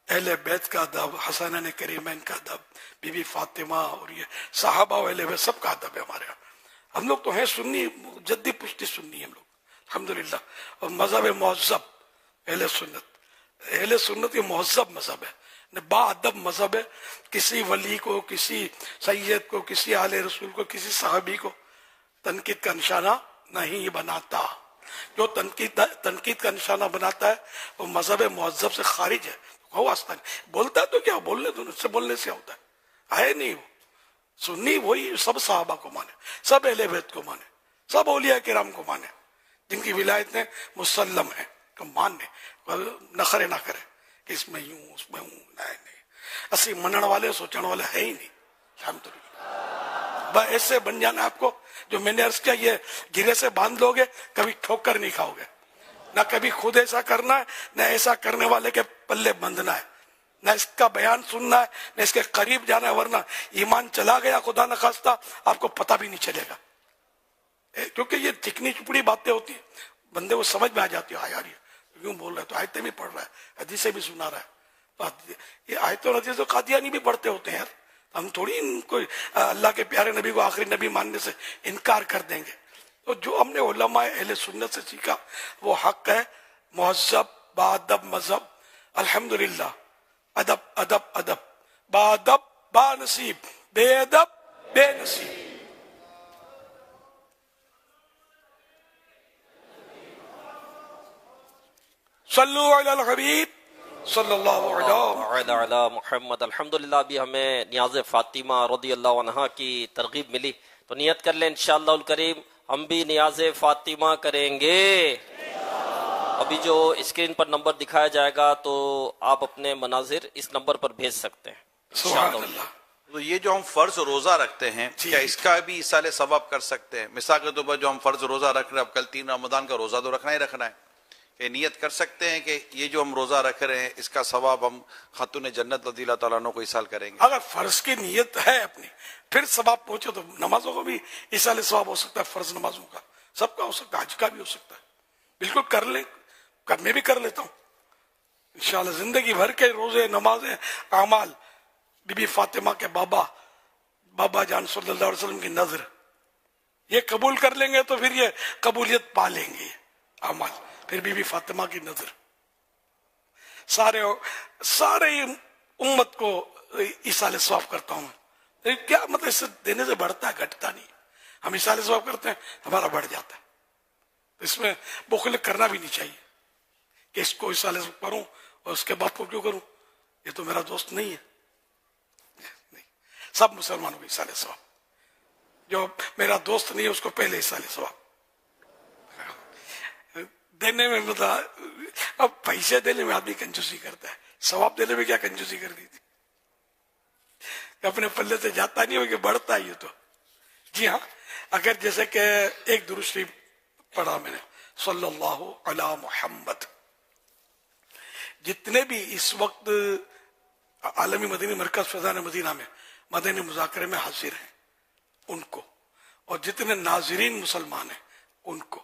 A: اہل بیت کا ادب, حسنین کریمین کا ادب, بی بی فاطمہ اور یہ صحابہ و اہل بیت سب کا ادب ہے ہمارے یہاں. ہم لوگ تو ہیں سنی, جدی پشتی سنی ہم لوگ الحمدللہ. اور مذہب مہذب اہل سنت, اہل سنت یہ مہذب مذہب ہے, با ادب مذہب ہے. کسی ولی کو, کسی سید کو, کسی آل رسول کو, کسی صحابی کو تنقید کا نشانہ نہیں بناتا. جو تنقید کا نشانہ بناتا ہے وہ مذہب مہذب سے خارج ہے. بولتا ہے تو کیا, بولنے دو, اس سے بولنے سے ہوتا ہے نہیں. وہ سنی وہی سب صحابہ کو مانے, سب اہل بیت کو مانے, سب اولیاء کرام کو مانے, جن کی ولایتیں مسلم ہیں, تو ماننے, نخرے نہ کرے کہ اس میں یوں اس میں ہوں. نہیں, اسی منن والے سوچن والے ہے ہی نہیں الحمدللہ. بس ایسے بن جانا آپ کو. جو میں نے عرض کیا یہ گرے سے باندھ لو گے کبھی ٹھوکر نہیں کھاؤ گے. نہ کبھی خود ایسا کرنا ہے نہ ایسا کرنے والے کے پلے بندھنا ہے, نہ اس کا بیان سننا ہے نہ اس کے قریب جانا ہے, ورنہ ایمان چلا گیا خدا نخواستہ آپ کو پتہ بھی نہیں چلے گا. کیونکہ یہ چکنی چپڑی باتیں ہوتی ہیں, بندے کو سمجھ میں آ جاتی ہے, ہاں یار یہ کیوں بول رہا ہے, تو آیتیں بھی پڑھ رہا ہے, حدیثیں بھی سنا رہا ہے. تو یہ آیتیں اور حدیث قادیانی بھی پڑھتے ہوتے ہیں یار. ہم تھوڑی ان کو اللہ کے پیارے نبی کو آخری نبی ماننے سے انکار کر دیں گے. تو جو ہم نے علماء اہل سنت سے سیکھا وہ حق ہے, مہذب با ادب مذہب. الحمدللہ ادب ادب ادب, با ادب با نصیب, بے ادب بے نصیب. صلو علی الحبیب صلی اللہ
E: علی محمد. الحمدللہ ابھی ہمیں نیاز فاطمہ رضی اللہ عنہا کی ترغیب ملی, تو نیت کر لیں انشاءاللہ الکریم ہم بھی نیاز فاطمہ کریں گے. ابھی جو اسکرین پر نمبر دکھایا جائے گا تو آپ اپنے مناظر اس نمبر پر بھیج سکتے ہیں.
A: سبحان اللہ.
F: تو یہ جو ہم فرض روزہ رکھتے ہیں کیا اس کا بھی ایصال ثواب کر سکتے ہیں؟ مثال کے طور پر جو ہم فرض روزہ رکھ رہے ہیں, اب کل 3 رمضان کا روزہ تو رکھنا ہی رکھنا ہے, کہ نیت کر سکتے ہیں کہ یہ جو ہم روزہ رکھ رہے ہیں اس کا ثواب ہم خاتون جنت رضی اللہ تعالیٰ عنہ کو ایصال کریں گے؟
A: اگر فرض کی نیت ہے اپنی پھر ثواب پہنچے تو نمازوں کو بھی ایصال ثواب ہو سکتا ہے, فرض نمازوں کا سب کا ہو سکتا ہے, حج کا بھی ہو سکتا ہے. بالکل کر لیں, میں بھی کر لیتا ہوں انشاءاللہ. زندگی بھر کے روزے نمازیں اعمال بی بی فاطمہ کے بابا جان صلی اللہ علیہ وسلم کی نظر یہ قبول کر لیں گے تو پھر یہ قبولیت پا لیں گے اعمال. پھر بی بی فاطمہ کی نظر سارے امت کو ایصال ثواب کرتا ہوں. کیا مطلب اس سے دینے سے بڑھتا ہے گھٹتا نہیں. ہم ایصال ثواب کرتے ہیں ہمارا بڑھ جاتا ہے. اس میں بخل کرنا بھی نہیں چاہیے کہ اس کو ایصال ثواب کروں اور اس کے باپ کو کیوں کروں, یہ تو میرا دوست نہیں ہے. نہیں, سب مسلمانوں کو ایصال ثواب. جو میرا دوست نہیں ہے اس کو پہلے ایصال ثواب دینے میں. مطلب اب پیسے دینے میں آدمی کنجوسی کرتا ہے, ثواب دینے میں کیا کنجوسی کر دی تھی, اپنے پلے سے جاتا نہیں ہو کہ بڑھتا ہی تو. جی ہاں, اگر جیسے کہ ایک درود شریف پڑھا میں نے صلی اللہ علی محمد, جتنے بھی اس وقت عالمی مدنی مرکز فیضان مدینہ میں مدنی مذاکرے میں حاضر ہیں ان کو, اور جتنے ناظرین مسلمان ہیں ان کو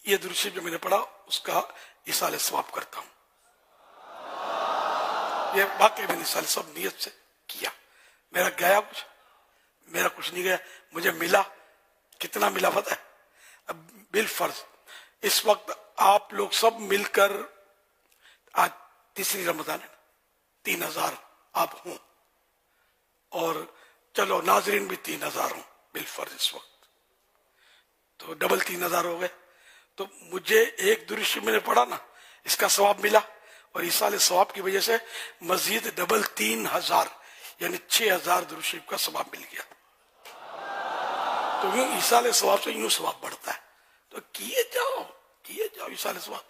A: یہ درود شریف جو میں نے پڑھا اس کا ایصال ثواب کرتا ہوں. یہ واقعی میں نے ایصال ثواب نیت سے کیا. میرا گیا کچھ, میرا کچھ نہیں گیا, مجھے ملا. کتنا ملا پتہ ہے؟ اب بالفرض اس وقت آپ لوگ سب مل کر, آج 3 رمضان ہے, 3000 آپ ہوں, اور چلو ناظرین بھی 3000 ہوں بالفرض اس وقت, تو ڈبل 3000 ہو گئے. تو مجھے ایک درود شریف میں نے پڑھا نا, اس کا ثواب ملا, اور ایصال ثواب کی وجہ سے مزید ڈبل 3000 یعنی 6000 درود شریف کا ثواب مل گیا. تو یوں ایصال ثواب سے یوں ثواب بڑھتا ہے. تو کیے جاؤ ایصال ثواب,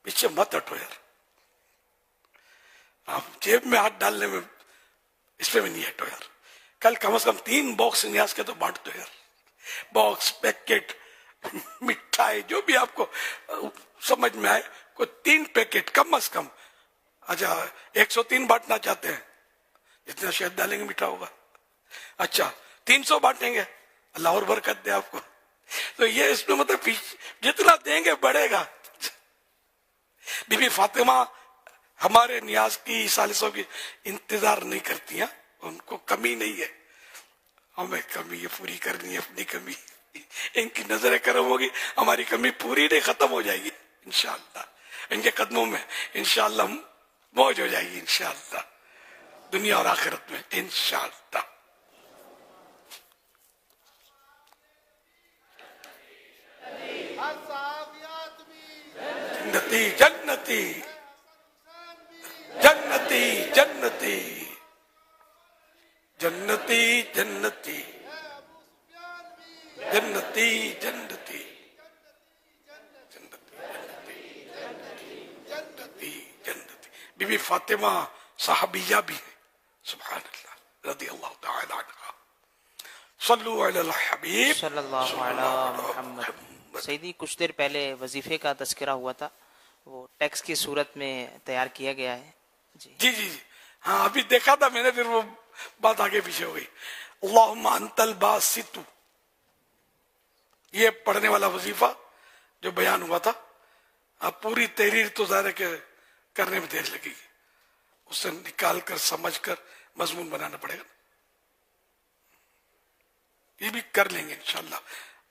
A: پیچھے مت ہٹو یار. آپ جیب میں ہاتھ ڈالنے میں اس پہ بھی نہیں ہٹو یار. کل کم از کم 3 باکس نیاز کے تو بانٹ دو یار. باکس, پیکٹ, مٹھائی, جو بھی آپ کو سمجھ میں آئے, کوئی 3 پیکٹ کم از کم. اچھا 103 بانٹنا چاہتے ہیں, جتنا شہد ڈالیں گے میٹھا ہوگا. اچھا 300 بانٹیں گے, اللہ اور برکت دے آپ کو. تو یہ اس میں مطلب جتنا دیں گے بڑھے گا. بی بی فاطمہ ہمارے نیاز کی ایصال ثواب کی انتظار نہیں کرتی ہیں, ان کو کمی نہیں ہے, ہمیں کمی یہ پوری کرنی ہے اپنی کمی. ان کی نظر کرم ہوگی, ہماری کمی پوری نہیں ختم ہو جائے گی انشاءاللہ. ان کے قدموں میں انشاءاللہ موج ہو جائے گی انشاءاللہ, دنیا اور آخرت میں انشاءاللہ. جنتی جنتی جنتی جنتی جنتی جنتی جنتی جنتی جنتی. بی بی فاطمہ صحابیہ بھی ہے, سبحان اللہ رضی اللہ تعالی عنہ. صلو علی الحبیب
G: صلی اللہ علی محمد. سیدی کچھ دیر پہلے وظیفے کا تذکرہ ہوا تھا، وہ ٹیکسٹ کی صورت میں تیار کیا گیا ہے. جی
A: جی جی جی ہاں ابھی دیکھا تھا میں نے، پھر وہ بات آگے پیچھے ہو گئی. اللہم انت الباسط، یہ پڑھنے والا وظیفہ جو بیان ہوا تھا، اب پوری تحریر تو ظاہر ہے کہ کرنے میں دیر لگے گی، اسے نکال کر سمجھ کر مضمون بنانا پڑے گا. یہ بھی کر لیں گے انشاءاللہ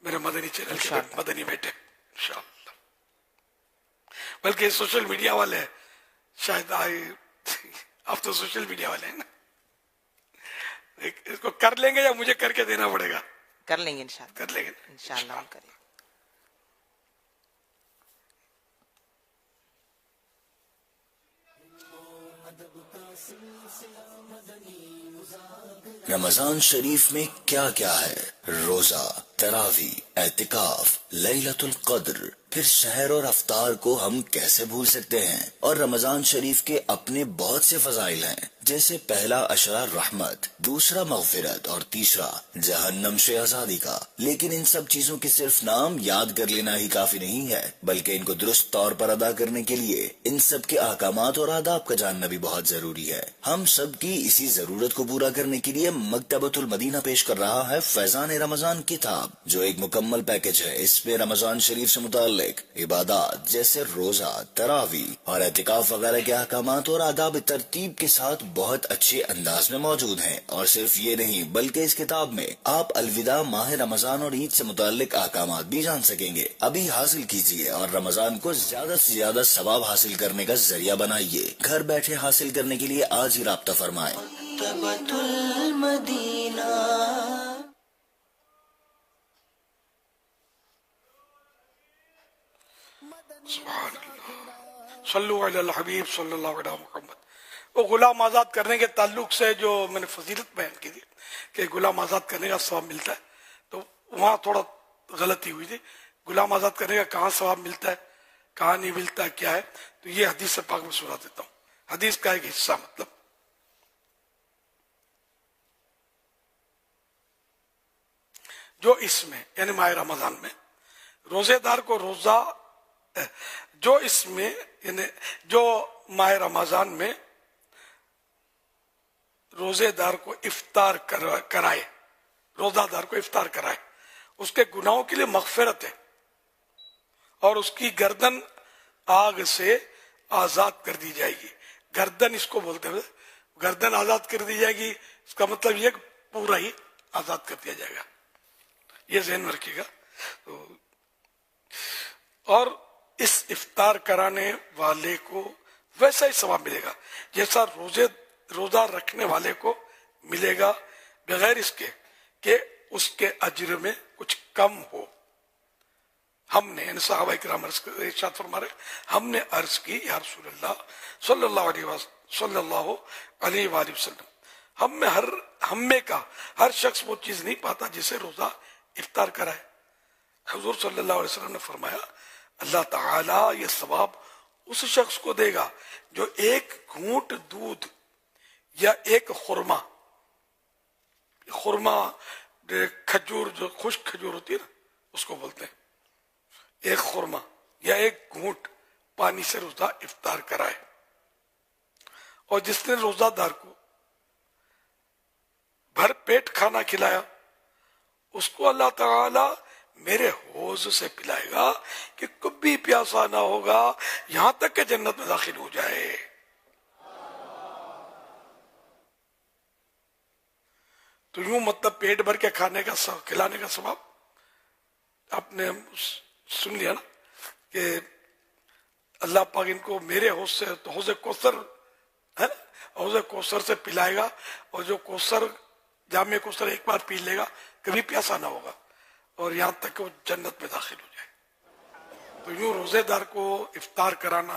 A: میرے مدنی چینل کے مدنی بیٹے انشاءاللہ. بلکہ سوشل میڈیا والے شاید آئے، اب تو سوشل میڈیا والے ہیں نا، اس کو کر لیں گے یا مجھے کر کے دینا پڑے گا؟
G: کر لیں گے انشاءاللہ.
A: کر لیں گے
G: انشاءاللہ ہم کریں.
K: رمضان شریف میں کیا کیا ہے؟ روزہ، تراویح، اعتکاف، لیلۃ القدر، پھر سحر اور افطار کو ہم کیسے بھول سکتے ہیں؟ اور رمضان شریف کے اپنے بہت سے فضائل ہیں، جیسے پہلا عشرہ رحمت، دوسرا مغفرت اور تیسرا جہنم سے آزادی کا. لیکن ان سب چیزوں کے صرف نام یاد کر لینا ہی کافی نہیں ہے، بلکہ ان کو درست طور پر ادا کرنے کے لیے ان سب کے احکامات اور آداب کا جاننا بھی بہت ضروری ہے. ہم سب کی اسی ضرورت کو پورا کرنے کے لیے مکتبۃ المدینہ پیش کر رہا ہے فیضان رمضان کتاب، جو ایک مکمل پیکج ہے. اس میں رمضان شریف سے متعلق عبادات جیسے روزہ، تراویح اور اعتکاف وغیرہ کے احکامات اور آداب ترتیب کے ساتھ بہت اچھے انداز میں موجود ہیں. اور صرف یہ نہیں، بلکہ اس کتاب میں آپ الوداع، ماہ رمضان اور عید سے متعلق احکامات بھی جان سکیں گے. ابھی حاصل کیجیے اور رمضان کو زیادہ سے زیادہ ثواب حاصل کرنے کا ذریعہ بنائیے. گھر بیٹھے حاصل کرنے کے لیے آج ہی رابطہ فرمائیں.
A: سبحان اللہ، صلو علی الحبیب صلی اللہ علیہ محمد. وہ غلام آزاد کرنے کے تعلق سے جو میں نے فضیلت بیان کی تھی کہ غلام آزاد کرنے کا ثواب ملتا ہے، تو وہاں تھوڑا غلطی ہوئی تھی. غلام آزاد کرنے کا کہاں ثواب ملتا ہے، کہاں نہیں ملتا ہے، کیا ہے، تو یہ حدیث پاک میں سنا دیتا ہوں. حدیث کا ایک حصہ، مطلب جو اس میں یعنی ماہ رمضان میں روزے دار کو روزہ، جو اس میں یعنی جو ماہ رمضان میں روزے دار کو افطار کرائے، روزہ دار کو افطار کرائے، اس کے گناہوں کے لیے مغفرت ہے اور اس کی گردن آگ سے آزاد کر دی جائے گی. گردن اس کو بولتے ہیں، گردن آزاد کر دی جائے گی، اس کا مطلب یہ کہ پورا ہی آزاد کر دیا جائے گا. یہ ذہن میں رکھیے گا. اور اس افطار کرانے والے کو ویسا ہی ثواب ملے گا جیسا روزہ رکھنے والے کو ملے گا، بغیر اس کے کہ اس کے اجر میں کچھ کم ہو. ہم نے یعنی صحابہ کرام ارشاد فرما رہے، ہم نے عرض کی یا رسول اللہ صلی اللہ علیہ وآلہ وسلم، ہم میں کا ہر شخص وہ چیز نہیں پاتا جسے روزہ افطار کرائے. حضور صلی اللہ علیہ وسلم نے فرمایا، اللہ تعالیٰ یہ ثواب اس شخص کو دے گا جو ایک گھونٹ دودھ یا ایک خرما کھجور، جو خشک کھجور ہوتی ہے نا اس کو بولتے ہیں، ایک خرما یا ایک گھونٹ پانی سے روزہ افطار کرائے. اور جس نے روزہ دار کو بھر پیٹ کھانا کھلایا، اس کو اللہ تعالی میرے حوض سے پلائے گا کہ کبھی پیاسا نہ ہوگا یہاں تک کہ جنت میں داخل ہو جائے. تو یوں مطلب پیٹ بھر کے کھانے کا کھلانے کا ثواب آپ نے سن لیا نا کہ اللہ پاک ان کو میرے حوض سے، تو حوض کوثر ہے نا، حوض کوثر سے پلائے گا، اور جو کوثر جام کوثر ایک بار پی لے گا کبھی پیاسا نہ ہوگا، اور یہاں تک کہ وہ جنت میں داخل ہو جائے. تو یوں روزے دار کو افطار کرانا،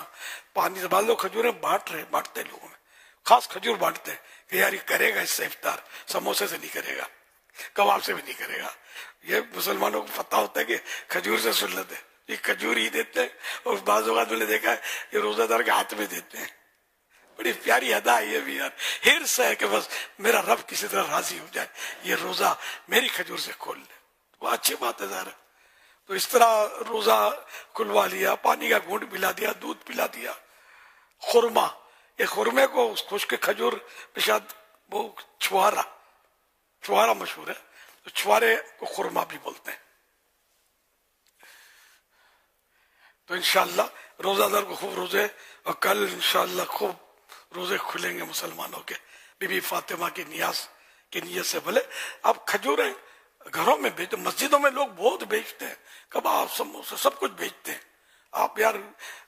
A: پانی سے بعض لوگ کھجوریں بانٹتے لوگوں میں، خاص کھجور بانٹتے کہ یار یہ کرے گا اس سے افطار، سموسے سے نہیں کرے گا، کباب سے بھی نہیں کرے گا. یہ مسلمانوں کو پتہ ہوتا ہے کہ کھجور سے سنت ہے، یہ کھجور ہی دیتے ہیں. اور بعض اوقات میں نے دیکھا ہے یہ روزہ دار کے ہاتھ میں دیتے ہیں، بڑی پیاری ادا ہے یہ بھی یار، ہرس ہے کہ بس میرا رب کسی طرح راضی ہو جائے، یہ روزہ میری کھجور سے کھول لے، وہ اچھی بات ہے ظاہر ہے۔ تو اس طرح روزہ کھلوا لیا، پانی کا گھونٹ پلا دیا، دودھ پلا دیا۔ خورما، یہ خورمے کو خشک کھجور پشاد وہ چھوارا مشہور ہے، تو چھوارے کو خورما بھی بولتے ہیں۔ تو انشاءاللہ روزہ دار کو خوب روزے، اور کل انشاءاللہ خوب روزے کھلیں گے مسلمانوں کے، بی بی فاطمہ کی نیاز کی نیت سے۔ بھلے اب کھجوریں گھروں میں بیچتے، مسجدوں میں لوگ بہت بیچتے ہیں، کباب سموسے سب کچھ بیچتے ہیں۔ آپ یار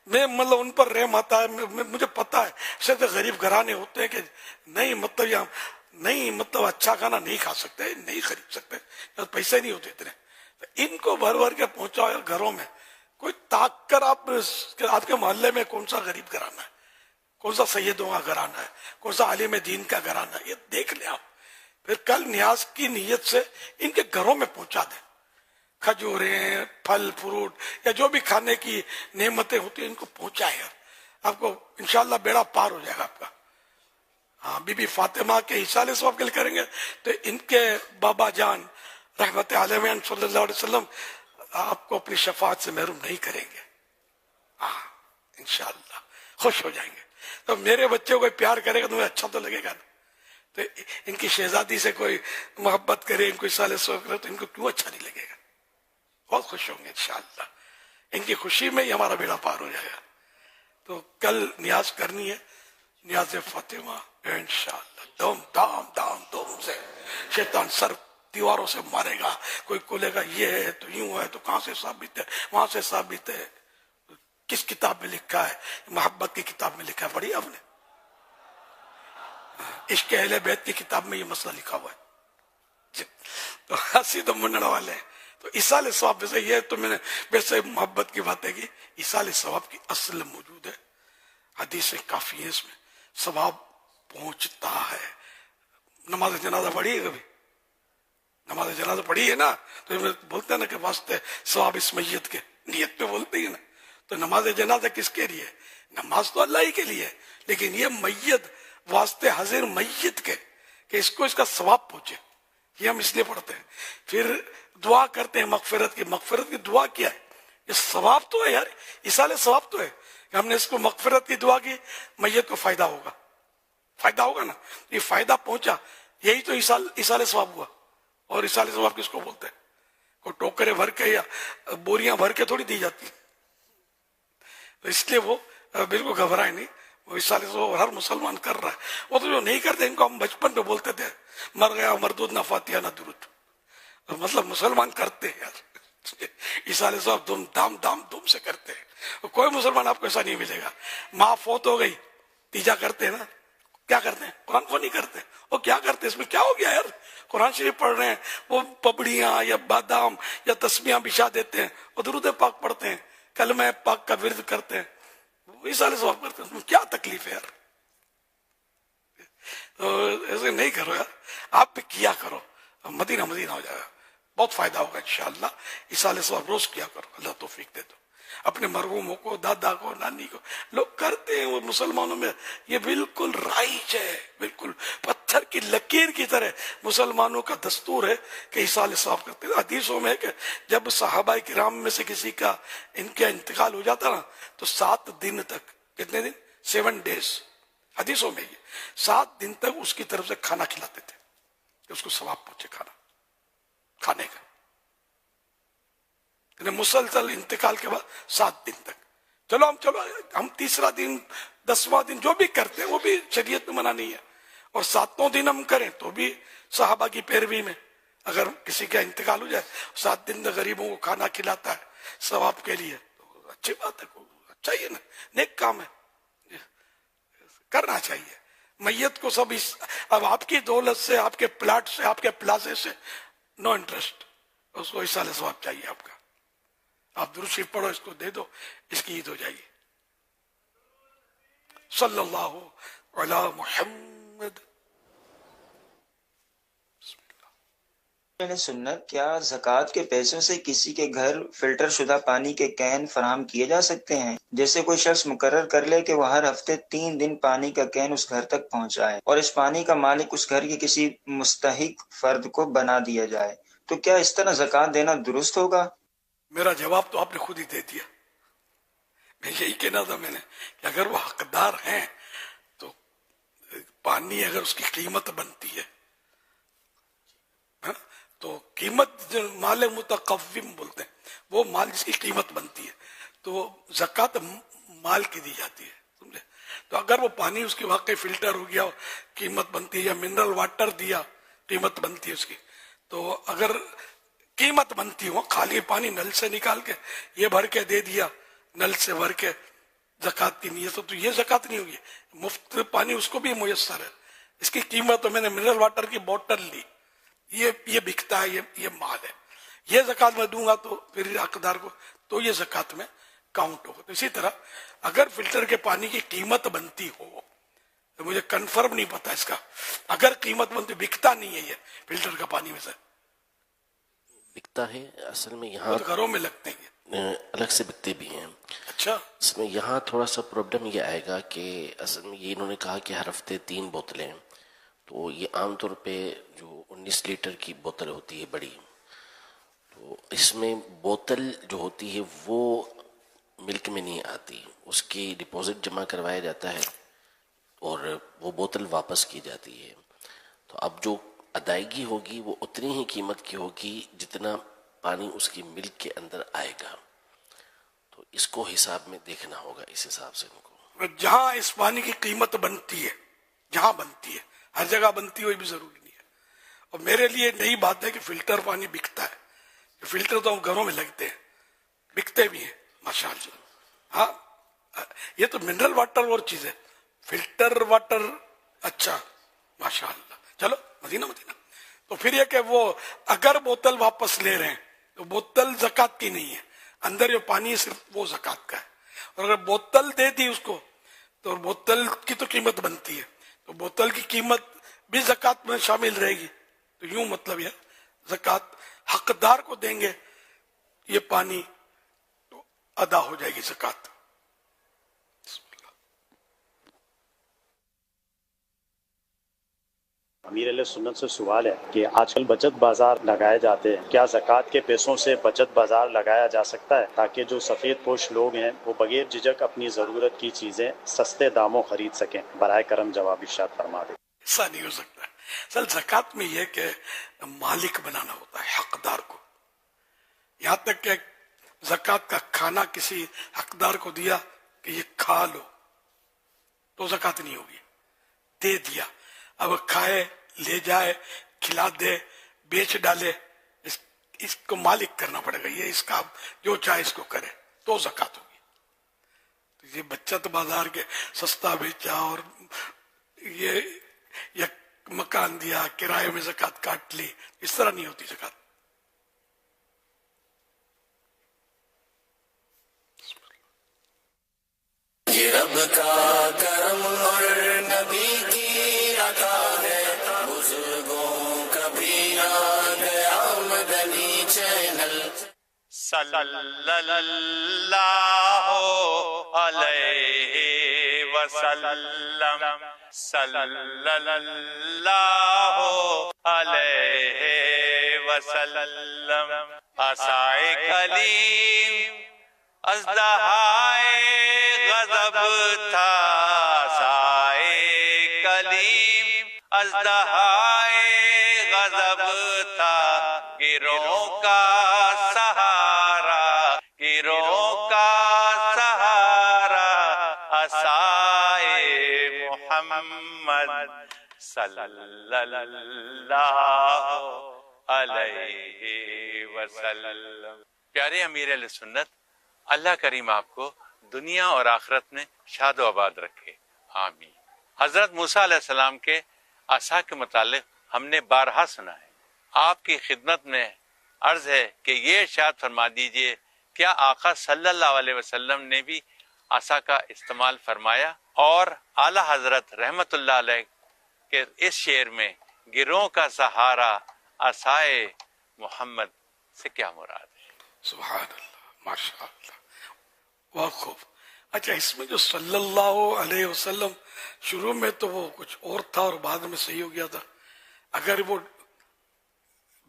A: میں مطلب ان پر رحم آتا ہے، مجھے پتا ہے ایسے غریب گھرانے ہوتے ہیں کہ نہیں مطلب یہاں نہیں مطلب اچھا کھانا نہیں کھا سکتے، نہیں خرید سکتے، پیسے نہیں ہوتے اتنے، تو ان کو بھر بھر کے پہنچاؤ گھروں میں۔ کوئی تاک کر آپ کے محلے میں کون سا غریب گھرانہ ہے، کون سا سیدوں کا گھرانہ ہے، کون سا عالم دین کا گھرانہ ہے، یہ دیکھ لیں آپ، پھر کل نیاز کی نیت سے ان کے گھروں میں پہنچا دیں۔ کھجوریں، پھل فروٹ یا جو بھی کھانے کی نعمتیں ہوتی ہیں ان کو پہنچائے گا، آپ کو انشاءاللہ بیڑا پار ہو جائے گا آپ کا۔ ہاں، بی بی فاطمہ کے حصال ثواب کے لیے کریں گے تو ان کے بابا جان رحمت عالمین صلی اللہ علیہ وسلم آپ کو اپنی شفاعت سے محروم نہیں کریں گے، ہاں انشاءاللہ خوش ہو جائیں گے۔ تو میرے بچے کو کوئی پیار کرے گا تو مجھے اچھا تو لگے گا نا، تو ان کی شہزادی سے کوئی محبت کرے، ان کو حصال ثواب کرے تو ان کو کیوں اچھا نہیں لگے گا؟ بہت خوش ہوں گے انشاءاللہ، ان کی خوشی میں ہی ہمارا بیڑا پار ہو جائے گا۔ تو کل نیاز کرنی ہے، نیاز فاطمہ انشاءاللہ، دوم سے شیطان سر دیواروں سے مارے گا، کوئی کولے گا یہ ہے تو یوں ہے، تو کہاں سے ثابت ہے، وہاں سے ثابت ہے، کس کتاب میں لکھا ہے؟ محبت کی کتاب میں لکھا ہے، پڑھی آپ نے؟ عشق اہل بیت کی کتاب میں یہ مسئلہ لکھا ہوا ہے۔ تو ہنسی تو منڈ والے ہیں۔ تو ایصال ثواب ویسے یہ تو میں نے ویسے محبت کی باتیں کی، ایصال ثواب کی اصل موجود ہے، حدیث کافی ہے، اس میں ثواب پہنچتا ہے۔ نماز جنازہ پڑھی ہے کبھی؟ نماز جنازہ پڑھی ہے نا، تو بولتے ہیں نا کہ واسطے ثواب اس میت کے، نیت پہ بولتے ہیں نا۔ تو نماز جنازہ کس کے لیے؟ نماز تو اللہ ہی کے لیے، لیکن یہ میت واسطے حاضر میت کے، کہ اس کو اس کا ثواب پہنچے، یہ ہم اس لیے پڑھتے ہیں۔ پھر دعا کرتے ہیں مغفرت کی دعا کیا ہے؟ یہ ثواب تو ہے یار، ایصال ثواب تو ہے کہ ہم نے اس کو مغفرت کی دعا کی، میت کو فائدہ ہوگا نا، یہ فائدہ پہنچا، یہی تو ایصال ثواب ہوا۔ اور ایصال ثواب کس کو بولتے ہیں؟ کوئی ٹوکرے بھر کے یا بوریاں بھر کے تھوڑی دی جاتی، تو اس لیے وہ بالکل گھبرائے نہیں، وہ ایصال ثواب ہر مسلمان کر رہا ہے۔ وہ تو جو نہیں کرتے ان کو ہم بچپن پہ بولتے تھے مر گیا مردود، نہ فاتحہ نہ درود، مطلب مسلمان کرتے ہیں یار، ایصال ثواب دھوم سے کرتے ہیں۔ کوئی مسلمان آپ کو ایسا نہیں ملے گا، ماں فوت ہو گئی تیجا کرتے ہیں نا، کیا کرتے ہیں؟ قرآن کو نہیں کرتے، وہ کیا کرتے ہیں؟ اس میں کیا ہو گیا یار؟ قرآن شریف پڑھ رہے ہیں، وہ پپڑیاں یا بادام یا تسبیحاں بچھا دیتے ہیں، وہ درود پاک پڑھتے ہیں، کلمہ پاک کا ورد کرتے ہیں، وہ ایصال ثواب کرتے ہیں، اس میں کیا تکلیف ہے یار؟ تو ایسے نہیں کرو یار، آپ بھی کیا کرو، مدینہ ہو جائے گا، بہت فائدہ ہوگا انشاءاللہ۔ ایصال ثواب روز کیا کرو، اللہ توفیق دے دو۔ اپنے مرحوموں کو، دادا کو، نانی کو لوگ کرتے ہیں، وہ مسلمانوں میں یہ بالکل رائج ہے، بالکل پتھر کی لکیر کی طرح مسلمانوں کا دستور ہے کہ ایصال ثواب کرتے ہیں۔ حدیثوں میں ہے کہ جب صحابہ کرام میں سے کسی کا ان کا انتقال ہو جاتا نا تو 7 دن تک، کتنے دن؟ 7 days، حدیثوں میں یہ 7 دن تک اس کی طرف سے کھانا کھلاتے تھے کہ اس کو ثواب پہنچے کھانے کا، مسلسل انتقال کے بعد 7 دن تک۔ چلو ہم تیسرا دن، 10واں دن جو بھی کرتے ہیں وہ بھی شریعت میں منع نہیں ہے، اور 7واں دن ہم کریں تو بھی صحابہ کی پیروی میں، اگر کسی کا انتقال ہو جائے 7 دن تک غریبوں کو کھانا کھلاتا ہے ثواب کے لیے، تو اچھی بات ہے، اچھا ہی ہے نا، نیک کام ہے، کرنا چاہیے۔ میت کو سب اب آپ کی دولت سے، آپ کے پلاٹ سے، آپ کے پلازے سے نو انٹرسٹ، اس کو ایصال ثواب چاہیے آپ کا۔ آپ درود شریف پڑھو، اس کو دے دو، اس کی عید ہو جائے گی۔ صلی اللہ علی محمد۔
C: سنت کیا زکوٰۃ کے پیسوں سے کسی کے گھر فلٹر شدہ پانی کے کین فراہم کیے جا سکتے ہیں؟ جیسے کوئی شخص مقرر کر لے کہ وہ ہر ہفتے 3 دن پانی کا کین اس گھر تک پہنچائے اور اس پانی کا مالک اس گھر کے کسی مستحق فرد کو بنا دیا جائے، تو کیا اس طرح زکوٰۃ دینا درست ہوگا؟
A: میرا جواب تو آپ نے خود ہی دے دیا. میں یہی کہنا تھا میں نے کہ اگر وہ حقدار ہیں تو پانی اگر اس کی قیمت بنتی ہے تو قیمت جو مال متقوم بولتے ہیں وہ مال جس کی قیمت بنتی ہے تو زکوٰۃ مال کی دی جاتی ہے، سمجھے؟ تو اگر وہ پانی اس کی واقعی فلٹر ہو گیا قیمت بنتی ہے، یا منرل واٹر دیا قیمت بنتی ہے اس کی. تو اگر قیمت بنتی ہو، خالی پانی نل سے نکال کے یہ بھر کے دے دیا، نل سے بھر کے زکوٰۃ کی نیت تو یہ زکوٰۃ نہیں ہوگی. مفت پانی اس کو بھی میسر ہے، اس کی قیمت تو میں نے منرل واٹر کی بوتل لی، یہ بکتا ہے، یہ مال ہے، یہ زکوٰۃ میں دوں گا تو پھر حقدار کو تو یہ زکوٰۃ میں کاؤنٹ ہوگا. تو اسی طرح اگر فلٹر کے پانی کی قیمت بنتی ہو تو مجھے کنفرم نہیں پتا اس کا، اگر قیمت بنتی بکتا نہیں ہے یہ فلٹر کا پانی میں سے
L: بکتا ہے اصل میں، یہاں
A: گھروں میں لگتے ہیں
L: الگ سے بکتے بھی ہیں.
A: اچھا
L: اس میں یہاں تھوڑا سا پرابلم یہ آئے گا کہ اصل میں یہ انہوں نے کہا کہ ہر ہفتے 3 بوتلیں، تو یہ عام طور پہ جو 19 لیٹر کی بوتل ہوتی ہے بڑی، تو اس میں بوتل جو ہوتی ہے وہ ملک میں نہیں آتی، اس کی ڈپازٹ جمع کروایا جاتا ہے اور وہ بوتل واپس کی جاتی ہے. تو اب جو ادائیگی ہوگی وہ اتنی ہی قیمت کی ہوگی جتنا پانی اس کی ملک کے اندر آئے گا. تو اس کو حساب میں دیکھنا ہوگا، اس حساب سے ان کو.
A: جہاں اس پانی کی قیمت بنتی ہے، جہاں بنتی ہے، ہر جگہ بنتی ہوئی بھی ضروری نہیں ہے. اور میرے لیے نئی بات ہے کہ فلٹر پانی بکتا ہے، فلٹر تو ہم گھروں میں لگتے ہیں، بکتے بھی ہیں ماشاءاللہ. ہاں یہ تو منرل واٹر اور چیز ہے، فلٹر واٹر اچھا ماشاءاللہ. چلو مدینہ. تو پھر یہ کہ وہ اگر بوتل واپس لے رہے ہیں تو بوتل زکوٰۃ کی نہیں ہے، اندر جو پانی ہے صرف وہ زکوٰۃ کا ہے. اور اگر بوتل دے دی اس کو تو بوتل کی تو قیمت بنتی ہے، تو بوتل کی قیمت بھی زکوٰۃ میں شامل رہے گی. تو یوں مطلب یہ زکوٰۃ حقدار کو دیں گے یہ پانی تو ادا ہو جائے گی زکوٰۃ.
M: امیر علیہ سنت سے سوال ہے کہ آج کل بچت بازار لگائے جاتے ہیں، کیا زکوٰۃ کے پیسوں سے بچت بازار لگایا جا سکتا ہے تاکہ جو سفید پوش لوگ ہیں وہ بغیر جھجک اپنی ضرورت کی چیزیں سستے داموں خرید سکیں؟ برائے کرم جواب ارشاد فرما دیں.
A: ایسا نہیں ہو سکتا. اصل زکوٰۃ میں یہ کہ مالک بنانا ہوتا ہے حقدار کو. یہاں تک کہ زکوٰۃ کا کھانا کسی حقدار کو دیا کہ یہ کھا لو تو زکوٰۃ نہیں ہوگی. دے دیا، اب کھائے، لے جائے، کھلا دے، بیچ ڈالے، اس کو مالک کرنا پڑے گا. یہ اس کا جو چاہے اس کو کرے تو زکوٰۃ ہوگی. تو یہ بچت بازار کے سستا بیچا اور یہ مکان دیا کرائے میں زکوٰۃ کاٹ لی، اس طرح نہیں ہوتی زکوٰۃ.
K: یہ رب کا کرم اور نبی کی عطا ہے، بزرگوں کا بھی آ گیا مدنی چینل.
F: صلی اللہ علیہ وسلم، صلی اللہ علیہ وسلم. عصائے کلیم ازدہائے غضب تھا، عصائے کلیم ازدہائے غضب تھا. گروہ کا سہارا، گروہ کا سہارا عصائے محمد صلی اللہ علیہ وسلم. پیارے امیر علیہ سنت، اللہ کریم آپ کو دنیا اور آخرت میں شاد و آباد رکھے، آمین. حضرت موسیٰ علیہ السلام کے عصا کے متعلق ہم نے بارہا سنا ہے. آپ کی خدمت میں عرض ہے کہ یہ ارشاد فرما دیجئے، کیا آقا صلی اللہ علیہ وسلم نے بھی عصا کا استعمال فرمایا؟ اور اعلی حضرت رحمت اللہ علیہ کے اس شعر میں گروہ کا سہارا عصائے محمد سے کیا مراد ہے؟
A: سبحان اللہ، ماشاء اللہ، بہت خوب. اچھا، اس میں جو صلی اللہ علیہ وسلم شروع میں تو وہ کچھ اور تھا اور بعد میں صحیح ہو گیا تھا. اگر وہ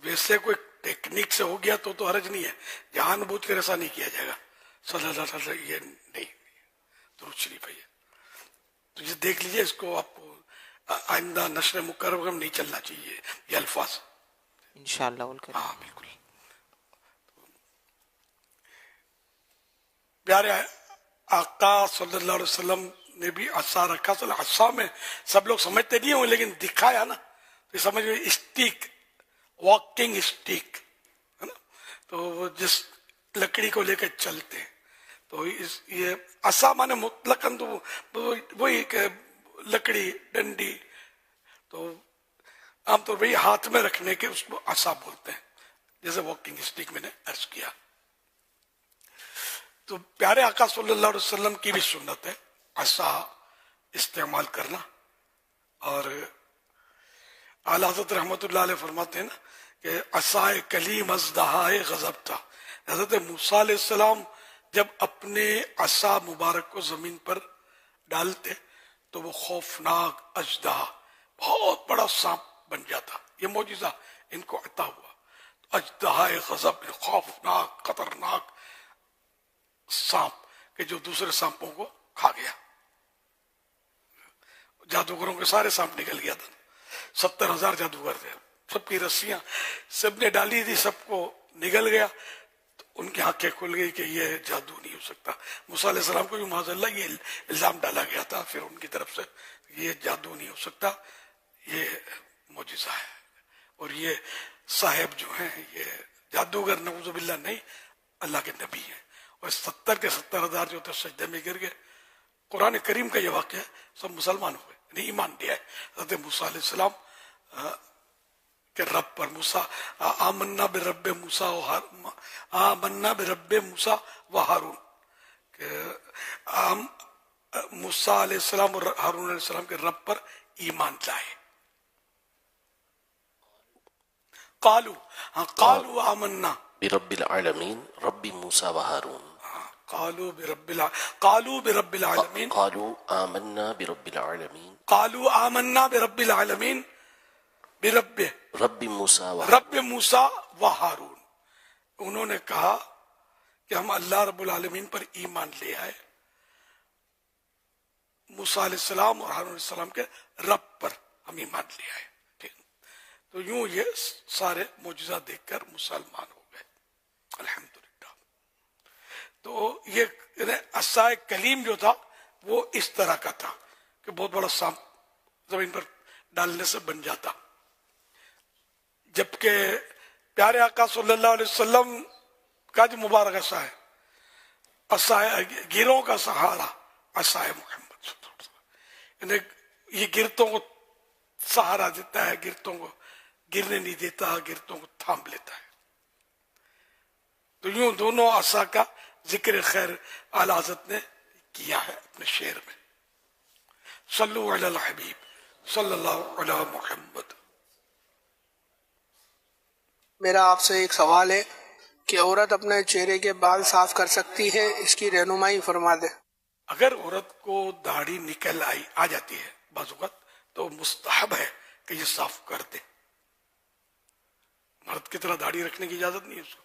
A: ویسے کوئی ٹیکنیک سے ہو گیا تو حرج نہیں ہے، جان بوجھ کر ایسا نہیں کیا جائے گا. صلی اللہ علیہ وسلم یہ نہیں، درود شریف ہے یہ. تو یہ دیکھ لیجئے، اس کو آپ کو آئندہ نشر مکرر نہیں چلنا چاہیے یہ الفاظ
G: انشاءاللہ.
A: ہاں بالکل. پیارے آقا صلی اللہ علیہ وسلم نے بھی عصا رکھا. عصا میں سب لوگ سمجھتے نہیں ہوں لیکن دکھایا نا تو سمجھ میں اسٹیک، واکنگ اسٹیک ہے نا. تو وہ جس لکڑی کو لے کے چلتے ہیں تو یہ عصا مانے مطلقاً تو وہی لکڑی ڈنڈی، تو عام طور پہ ہاتھ میں رکھنے کے اس کو عصا بولتے ہیں، جیسے واکنگ اسٹیک میں نے عرض کیا. تو پیارے آقا صلی اللہ علیہ وسلم کی بھی سنت ہے عصا استعمال کرنا. اور اعلیٰ حضرت رحمۃ اللہ علیہ فرماتے ہیں نا کہ عصائے کلیم از دہائے غضب تھا. حضرت موسیٰ علیہ السلام جب اپنے عصا مبارک کو زمین پر ڈالتے تو وہ خوفناک اژدہا، بہت بڑا سانپ بن جاتا. یہ معجزہ ان کو عطا ہوا. اژدہائے غضب، خوفناک خطرناک سانپ کہ جو دوسرے سانپوں کو کھا گیا. جادوگروں کے سارے سانپ نکل گیا تھا. 70,000 جادوگر تھے، سب کی رسیاں سب نے ڈالی تھی، سب کو نگل گیا. تو ان کی آنکھیں کھل گئی کہ یہ جادو نہیں ہو سکتا. موسیٰ علیہ السلام کو بھی معاذ اللہ یہ الزام ڈالا گیا تھا پھر ان کی طرف سے، یہ جادو نہیں ہو سکتا، یہ معجزہ ہے. اور یہ صاحب جو ہیں یہ جادوگر نعوذ باللہ نہیں، اللہ کے نبی ہیں. اور 70 کے 70,000 جو تھے سجدے میں گر گئے. قرآن کریم کا یہ واقعہ ہے، سب مسلمان ہوئے، نہیں ایمان دیا ہے. حضرت موسیٰ علیہ السلام کہ رب پر موسیٰ آمنا برب موسیٰ و ہارون، آمنا برب موسیٰ و ہارون، کہ موسیٰ علیہ السلام اور ہارون علیہ السلام کے رب پر ایمان لائے. قالوا آمنا
L: برب العالمین رب موسیٰ و ہارون.
A: قالوا برب العالمین،
L: قالوا آمنا برب العالمین،
A: قالوا آمنا برب العالمین، برب
L: رب موسیٰ و
A: رب موسیٰ و ہارون. انہوں نے کہا کہ ہم اللہ رب العالمین پر ایمان لے آئے، موسیٰ علیہ السلام اور ہارون علیہ السلام کے رب پر ہم ایمان لے آئے. تو یوں یہ سارے معجزہ دیکھ کر مسلمان ہو گئے الحمدللہ. تو یہ عصائے کلیم جو تھا وہ اس طرح کا تھا کہ بہت بڑا سانپ زمین پر ڈالنے سے بن جاتا. جبکہ پیارے آقا صلی اللہ علیہ وسلم کا جو مبارک عصا ہے، عصائے گیروں کا سہارا عصائے محمد صلی اللہ علیہ وسلم، یعنی یہ گرتوں کو سہارا دیتا ہے، گرتوں کو گرنے نہیں دیتا، گرتوں کو تھام لیتا ہے. تو یوں دونوں عصا کا ذکر خیر اعلیٰ حضرت نے کیا ہے اپنے شعر میں. صلو علی الحبیب صلی اللہ علی محمد.
N: میرا آپ سے ایک سوال ہے کہ عورت اپنے چہرے کے بال صاف کر سکتی ہے، اس کی رہنمائی فرما دے.
A: اگر عورت کو داڑھی نکل آ جاتی ہے بعض اوقات تو مستحب ہے کہ یہ صاف کر دے. مرد کی طرح داڑھی رکھنے کی اجازت نہیں ہے اس کو.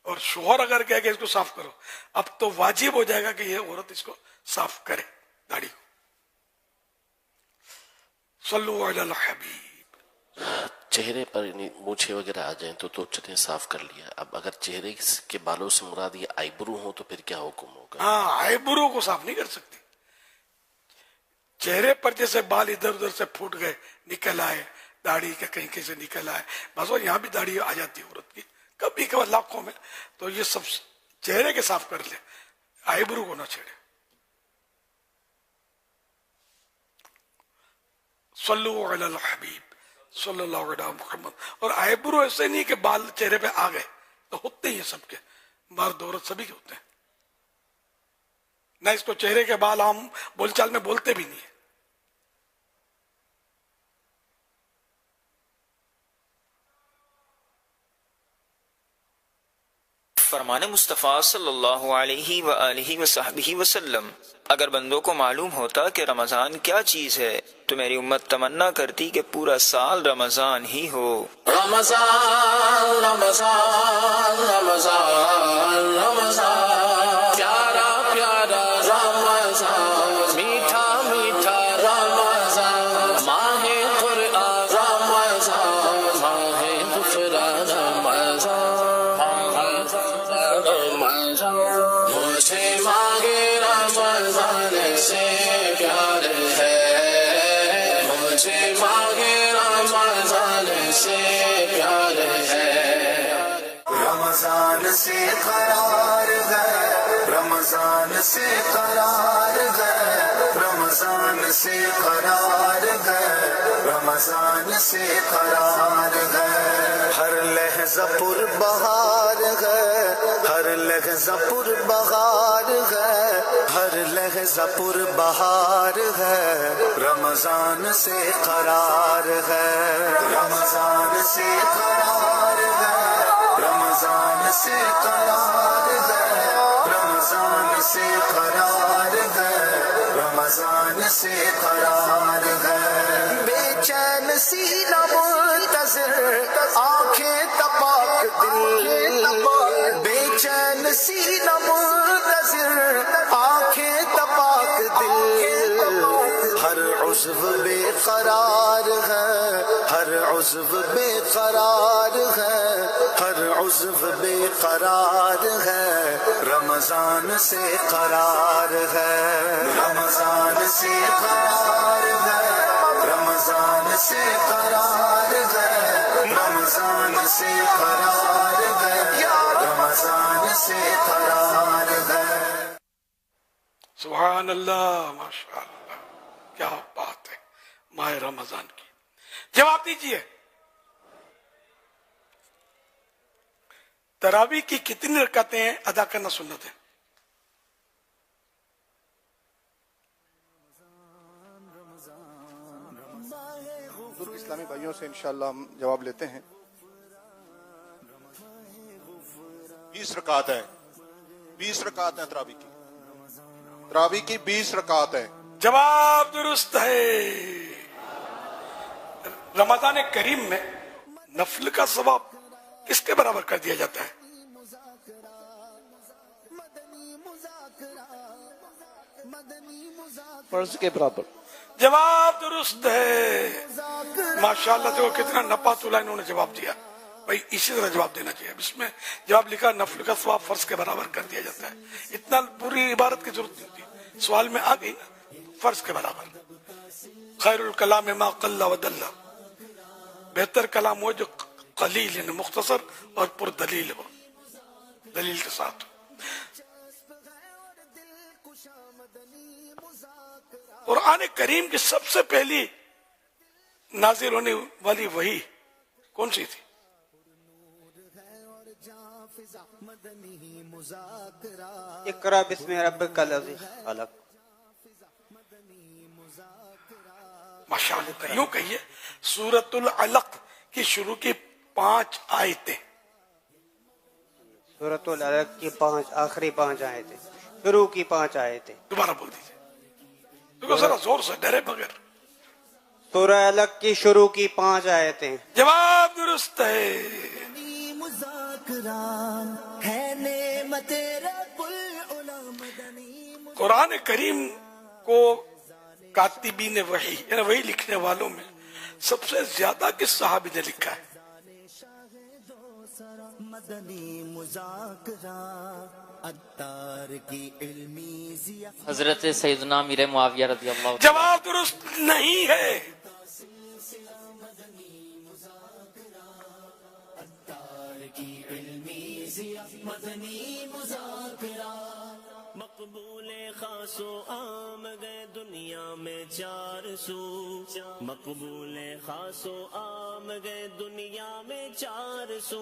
A: اور شوہر اگر کہے کہ اس کو صاف کرو، اب تو واجب ہو جائے گا کہ یہ عورت اس کو صاف کرے داڑھی کو. صلو علی الحبیب.
L: چہرے پر مونچھے وغیرہ آ جائیں تو چلیں صاف کر لیا. اب اگر چہرے کے بالوں سے مراد یہ آئی برو ہو تو پھر کیا حکم ہوگا؟
A: ہاں، آئی برو کو صاف نہیں کر سکتی. چہرے پر جیسے بال ادھر ادھر سے پھوٹ گئے، نکل آئے، داڑھی کے کہیں کہیں سے نکل آئے، بس یہاں بھی داڑھی آ جاتی ہے عورت کی کبھی کبھی لاکھوں میں، تو یہ سب چہرے کے صاف کر لے، آئی برو کو نہ چھیڑے. صلو علی الحبیب صلی اللہ علیہ محمد. اور آئی برو ایسے نہیں کہ بال چہرے پہ آ گئے، تو ہوتے ہی ہیں سب کے، مرد عورت سبھی کے ہوتے ہیں. نہ اس کو چہرے کے بال ہم بول چال میں بولتے بھی نہیں ہیں.
O: فرمان مصطفیٰ صلی اللہ علیہ وآلہ وصحبہ وسلم، اگر بندوں کو معلوم ہوتا کہ رمضان کیا چیز ہے تو میری امت تمنا کرتی کہ پورا سال رمضان ہی ہو۔
I: رمضان رمضان رمضان رمضان، پیارا پیارا رمضان، میٹھا میٹھا رمضان، ماہ قرآن رمضان، ماہ غفران رمضان، مجھے ماہ رمضان سے پیار ہے، مجھے ماہ رمضان سے پیار ہے، رمضان سے قرار ہے، رمضان سے قرار ہے، رمضان سے قرار ہے، رمضان سے قرار ہے، ہر لحظہ پر بہار ہے، ہر لحظہ پر بہار ہے، ہر لحظہ پر بہار ہے، رمضان سے قرار ہے، رمضان سے قرار ہے، رمضان سے قرار ہے، رمضان سے قرار ہے، رمضان سے قرار ہے، بے چین سینہ منتظر، آنکھیں تپاک دل، بے چین سینہ منتظر، آنکھیں تپاک دل، ہر عضو بے قرار ہے، ہر عضو بے قرار ہے، ہر عضو بے قرار ہے، رمضان سے قرار ہے، رمضان سے قرار ہے، رمضان سے قرار ہے، رمضان سے قرار ہے، رمضان سے قرار ہے۔
A: سبحان اللہ، ماشاء اللہ، کیا بات ہے ماہ رمضان کی۔ جواب دیجئے، تراویح کی کتنی رکعتیں ادا کرنا سنت ہے؟
P: اسلامی بھائیوں سے انشاءاللہ ہم جواب لیتے ہیں۔
Q: 20 رکعت ہے، 20 رکعت ہے تراویح کی، تراویح کی 20 رکعت ہے۔
A: جواب درست ہے۔ رمضان کریم میں نفل کا ثواب کس کے برابر کر دیا جاتا ہے؟
R: فرض کے برابر۔
A: جواب درست ہے، ماشاءاللہ سے وہ کتنا نپا تولا انہوں نے جواب دیا۔ بھائی اسی طرح جواب دینا چاہیے۔ اس میں جواب لکھا نفل کا ثواب فرض کے برابر کر دیا جاتا ہے، اتنا پوری عبارت کی ضرورت نہیں ہوتی، سوال میں آ گئی نا، فرض کے برابر۔ خیر الکلام ما قل و دل، بہتر کلام وہ جو قلیل یعنی مختصر اور پر دلیل ہو، دلیل کے ساتھ۔ قرآن کریم کی سب سے پہلی نازل ہونے والی وحی کون سی تھی؟
S: اقرا بسم ربک الذی خلق۔
A: ماشاءاللہ، یوں کہیے سورۃ العلق کی شروع کی 5 آیتیں،
S: سورۃ العلق کی 5 آخری 5 آیتیں، شروع کی 5 آیتیں۔
A: دوبارہ بول دیجیے تو ذرا زور سے، ڈرے بغیر۔
S: سورہ علق کی شروع کی 5 آیتیں۔
A: جواب درست ہے۔ قرآن کریم کو کاتبین وحی یعنی وحی لکھنے والوں میں سب سے زیادہ کس صحابی نے لکھا ہے؟
T: حضرت سیدنا امیر معاویہ رضی اللہ عنہ۔
A: جواب درست نہیں ہے۔
U: مقبول خاص و عام گئے دنیا میں 400، مقبول خاص و عام گئے دنیا میں 400،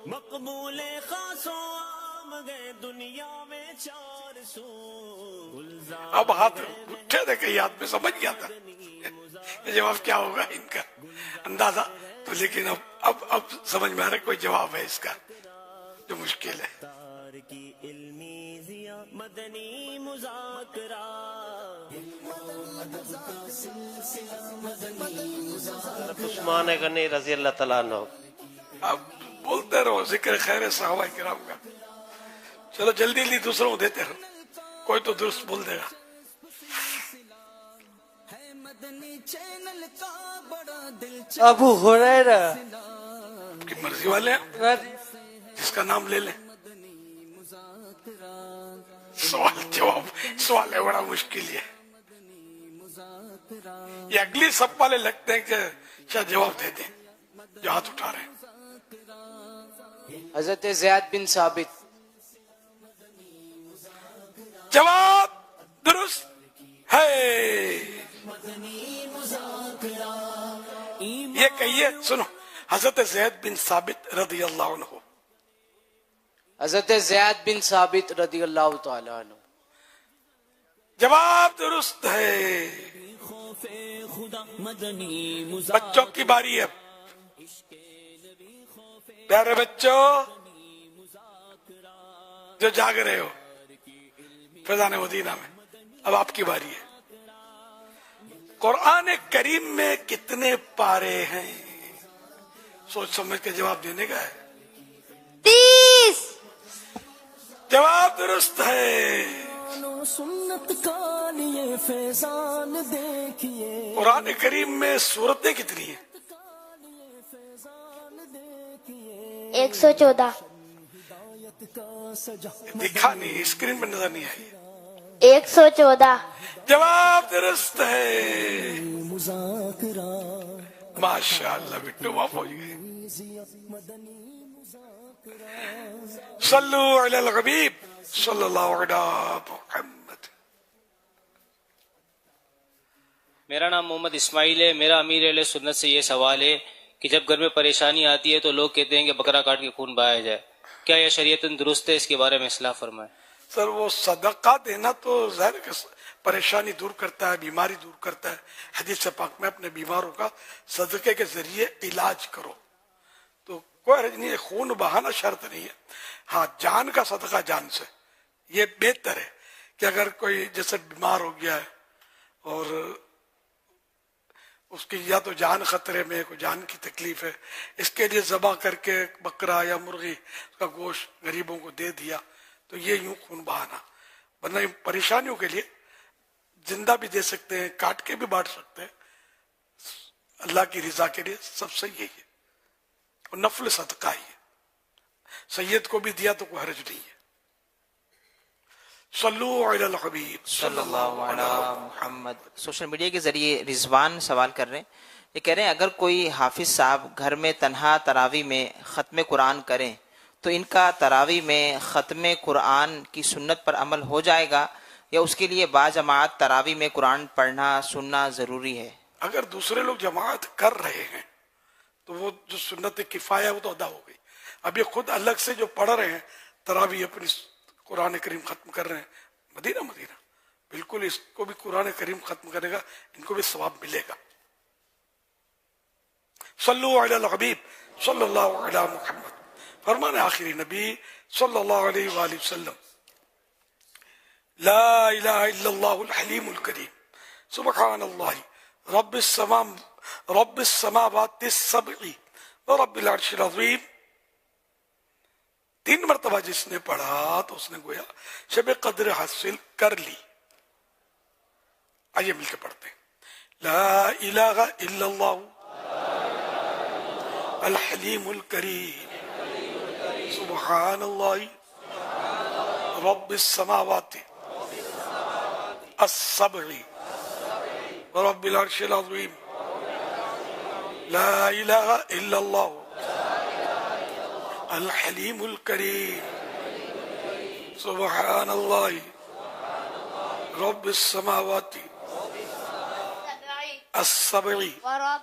U: مقبول خاص و عام گئے دنیا میں 400۔
A: اب ہاتھ اٹھے تھے کئی آدمی سمجھ گیا تھا جواب کیا ہوگا ان کا اندازہ تو، لیکن اب سمجھ میں آ رہا کوئی جواب ہے اس کا۔ جو مشکل ہے.
R: عثمان غنی رضی اللہ تعالیٰ عنہ.
A: اب بولتے رہو ذکر خیر صحابہ کرام کا. چلو جلدی جلدی دوسروں کو دیتے رہو, کوئی تو درست بول دے گا.
V: ابو ہریرہ
A: کی مرضی والے ہیں, جس کا نام لے لیں. سوال ہے بڑا مشکل ہے. یہ اگلی سب والے لگتے ہیں کہ شاید جواب دے دیں جو ہاتھ اٹھا رہے ہیں.
V: حضرت زید بن ثابت.
A: جواب درست ہے. یہ کہیے, سنو, حضرت زید بن ثابت رضی اللہ عنہ.
V: حضرت زید بن ثابت رضی اللہ تعالیٰ عنہ.
A: جواب درست ہے. بچوں کی باری ہے. پیارے بچوں جو جاگ رہے ہو فیضان مدینہ میں, اب آپ کی باری ہے. قرآن کریم میں کتنے پارے ہیں؟ سوچ سمجھ کے جواب دینے کا ہے.
J: 30.
A: جواب درست ہے. قرآن کریم میں سورتیں کتنی ہیں؟
J: 114.
A: دکھا نہیں, اسکرین پر نظر نہیں آئی.
J: 114.
A: جواب درست ہے. ماشاء اللہ بٹو معاف ہو گئے. صلو علی الحبیب صلی اللہ علیہ محمد.
T: میرا نام محمد اسماعیل ہے. میرا امیر اہل سنت سے یہ سوال ہے کہ جب گھر میں پریشانی آتی ہے تو لوگ کہتے ہیں کہ بکرا کاٹ کے خون بہایا جائے, کیا یہ شریعتاً درست ہے؟ اس کے بارے میں اصلاح فرمائیں.
A: سر وہ صدقہ دینا تو ظاہر ہے کہ پریشانی دور کرتا ہے, بیماری دور کرتا ہے. حدیث پاک میں اپنے بیماروں کا صدقے کے ذریعے علاج کرو, تو کوئی حرج نہیں ہے. خون بہانا شرط نہیں ہے. ہاں, جان کا صدقہ جان سے یہ بہتر ہے کہ اگر کوئی جیسے بیمار ہو گیا ہے اور اس کی یا تو جان خطرے میں, کوئی جان کی تکلیف ہے, اس کے لیے ذبح کر کے بکرا یا مرغی کا گوشت غریبوں کو دے دیا, تو یہ یوں خون بہانا. ورنہ پریشانیوں کے لیے زندہ بھی دے سکتے ہیں, کاٹ کے بھی بانٹ سکتے ہیں. اللہ کی رضا کے لیے سب سے یہی ہے, اور نفل صدقہ ہی ہے. سید کو بھی دیا تو کوئی حرج نہیں ہے. صلو علی الحبیب
G: صلی اللہ علی محمد. سوشل میڈیا کے ذریعے رضوان سوال کر رہے ہیں. یہ کہہ رہے ہیں اگر کوئی حافظ صاحب گھر میں تنہا تراویح میں ختم قرآن کریں تو ان کا تراویح میں ختم قرآن کی سنت پر عمل ہو جائے گا, یا اس کے لیے باجماعت تراویح میں قرآن پڑھنا سننا ضروری ہے؟
A: اگر دوسرے لوگ جماعت کر رہے ہیں تو وہ جو سنت کفایہ ہے وہ تو ادا ہو گئی. اب یہ خود الگ سے جو پڑھ رہے ہیں تراویح اپنی قرآن کریم ختم کر رہے ہیں, مدینہ بالکل اس کو بھی قرآن کریم ختم کرے گا, ان کو بھی ثواب ملے گا. صلو علی الحبیب صلی اللہ علی محمد. فرمان آخری نبی صلی اللہ علیہ وآلہ وسلم, لا الہ الا اللہ الحلیم الکریم سبحان اللہ رب السماوات السبع ورب العرش العظیم. 3 مرتبہ جس نے پڑھا تو اس نے گویا شب قدر حاصل کر لی. آئیے مل کے پڑھتے ہیں. لا الہ الا اللہ الحلیم الکریم سبحان اللہ رب السماوات السبع ورب العرش العظیم. لا الہ الا اللہ الحلیم الکریم سبحان اللہ رب السماوات السبع ورب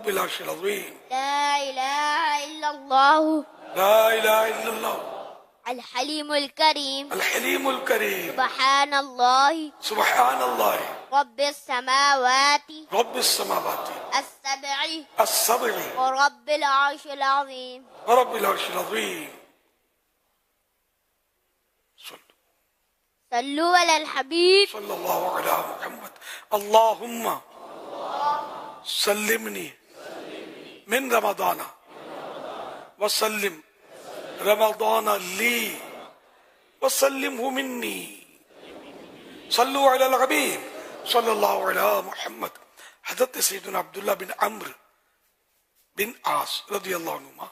A: العرش العظیم.
J: لا الہ الا اللہ
A: لا الہ الا اللہ
J: الحلیم الکریم
A: الحلیم الکریم
J: سبحان اللہ
A: سبحان اللہ
J: رب السماوات
A: رب السماوات
J: السبع
A: السبع
J: ورب العرش العظیم
A: ورب العرش العظیم.
J: صلو علی الحبیب
A: صلی اللہ علی محمد. اللہم سلمنی من رمضان وسلم رمضان لی وسلمہ منی. صلو علی الحبیب صلی اللہ علی محمد. حضرت سیدنا عبداللہ بن عمرو بن عاص رضی اللہ عنہما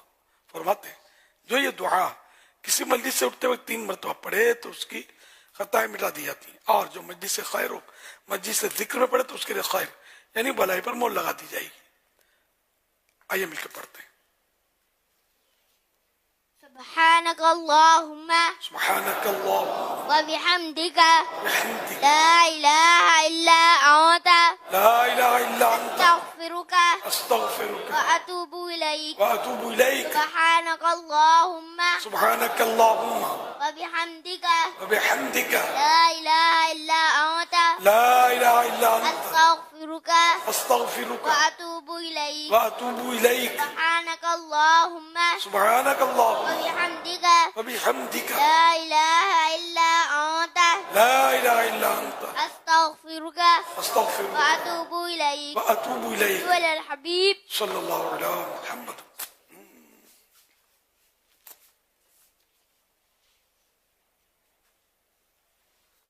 A: فرماتے ہیں جو یہ دعا کسی مجلس سے اٹھتے وقت 3 مرتبہ پڑھے تو اس کی خطائیں مٹا دی جاتی ہیں، اور جو مجلس سے خیر ہو مجلس سے ذکر میں پڑھے تو اس کے لیے خیر یعنی بھلائی پر مول لگا دی جائے گی. آئیے مل کے پڑھتے ہیں.
J: سبحانک اللہم
A: سبحانک اللہم
J: وبحمدک لا الہ الا انت
A: لا الہ الا انت
J: استغفرک
A: استغفرک
J: واتوب الیک
A: واتوب الیک.
J: سبحانک اللہم
A: سبحانک اللہم
J: وبحمدک
A: وبحمدک
J: لا الہ الا انت
A: لا الہ الا انت
J: استغفرک
A: استغفرک
J: واتوب الیک.
A: واتوب الیک.
J: سبحانک اللہم
A: سبحانک اللہم
J: وبحمدک
A: وبحمدک
J: لا الہ الا انت
A: لا الہ الا انت
J: استغفرک
A: استغفرک
J: واتوب الیک.
A: واتوب الیک.
J: صلو علی الحبیب
A: صلی اللہ علی محمد.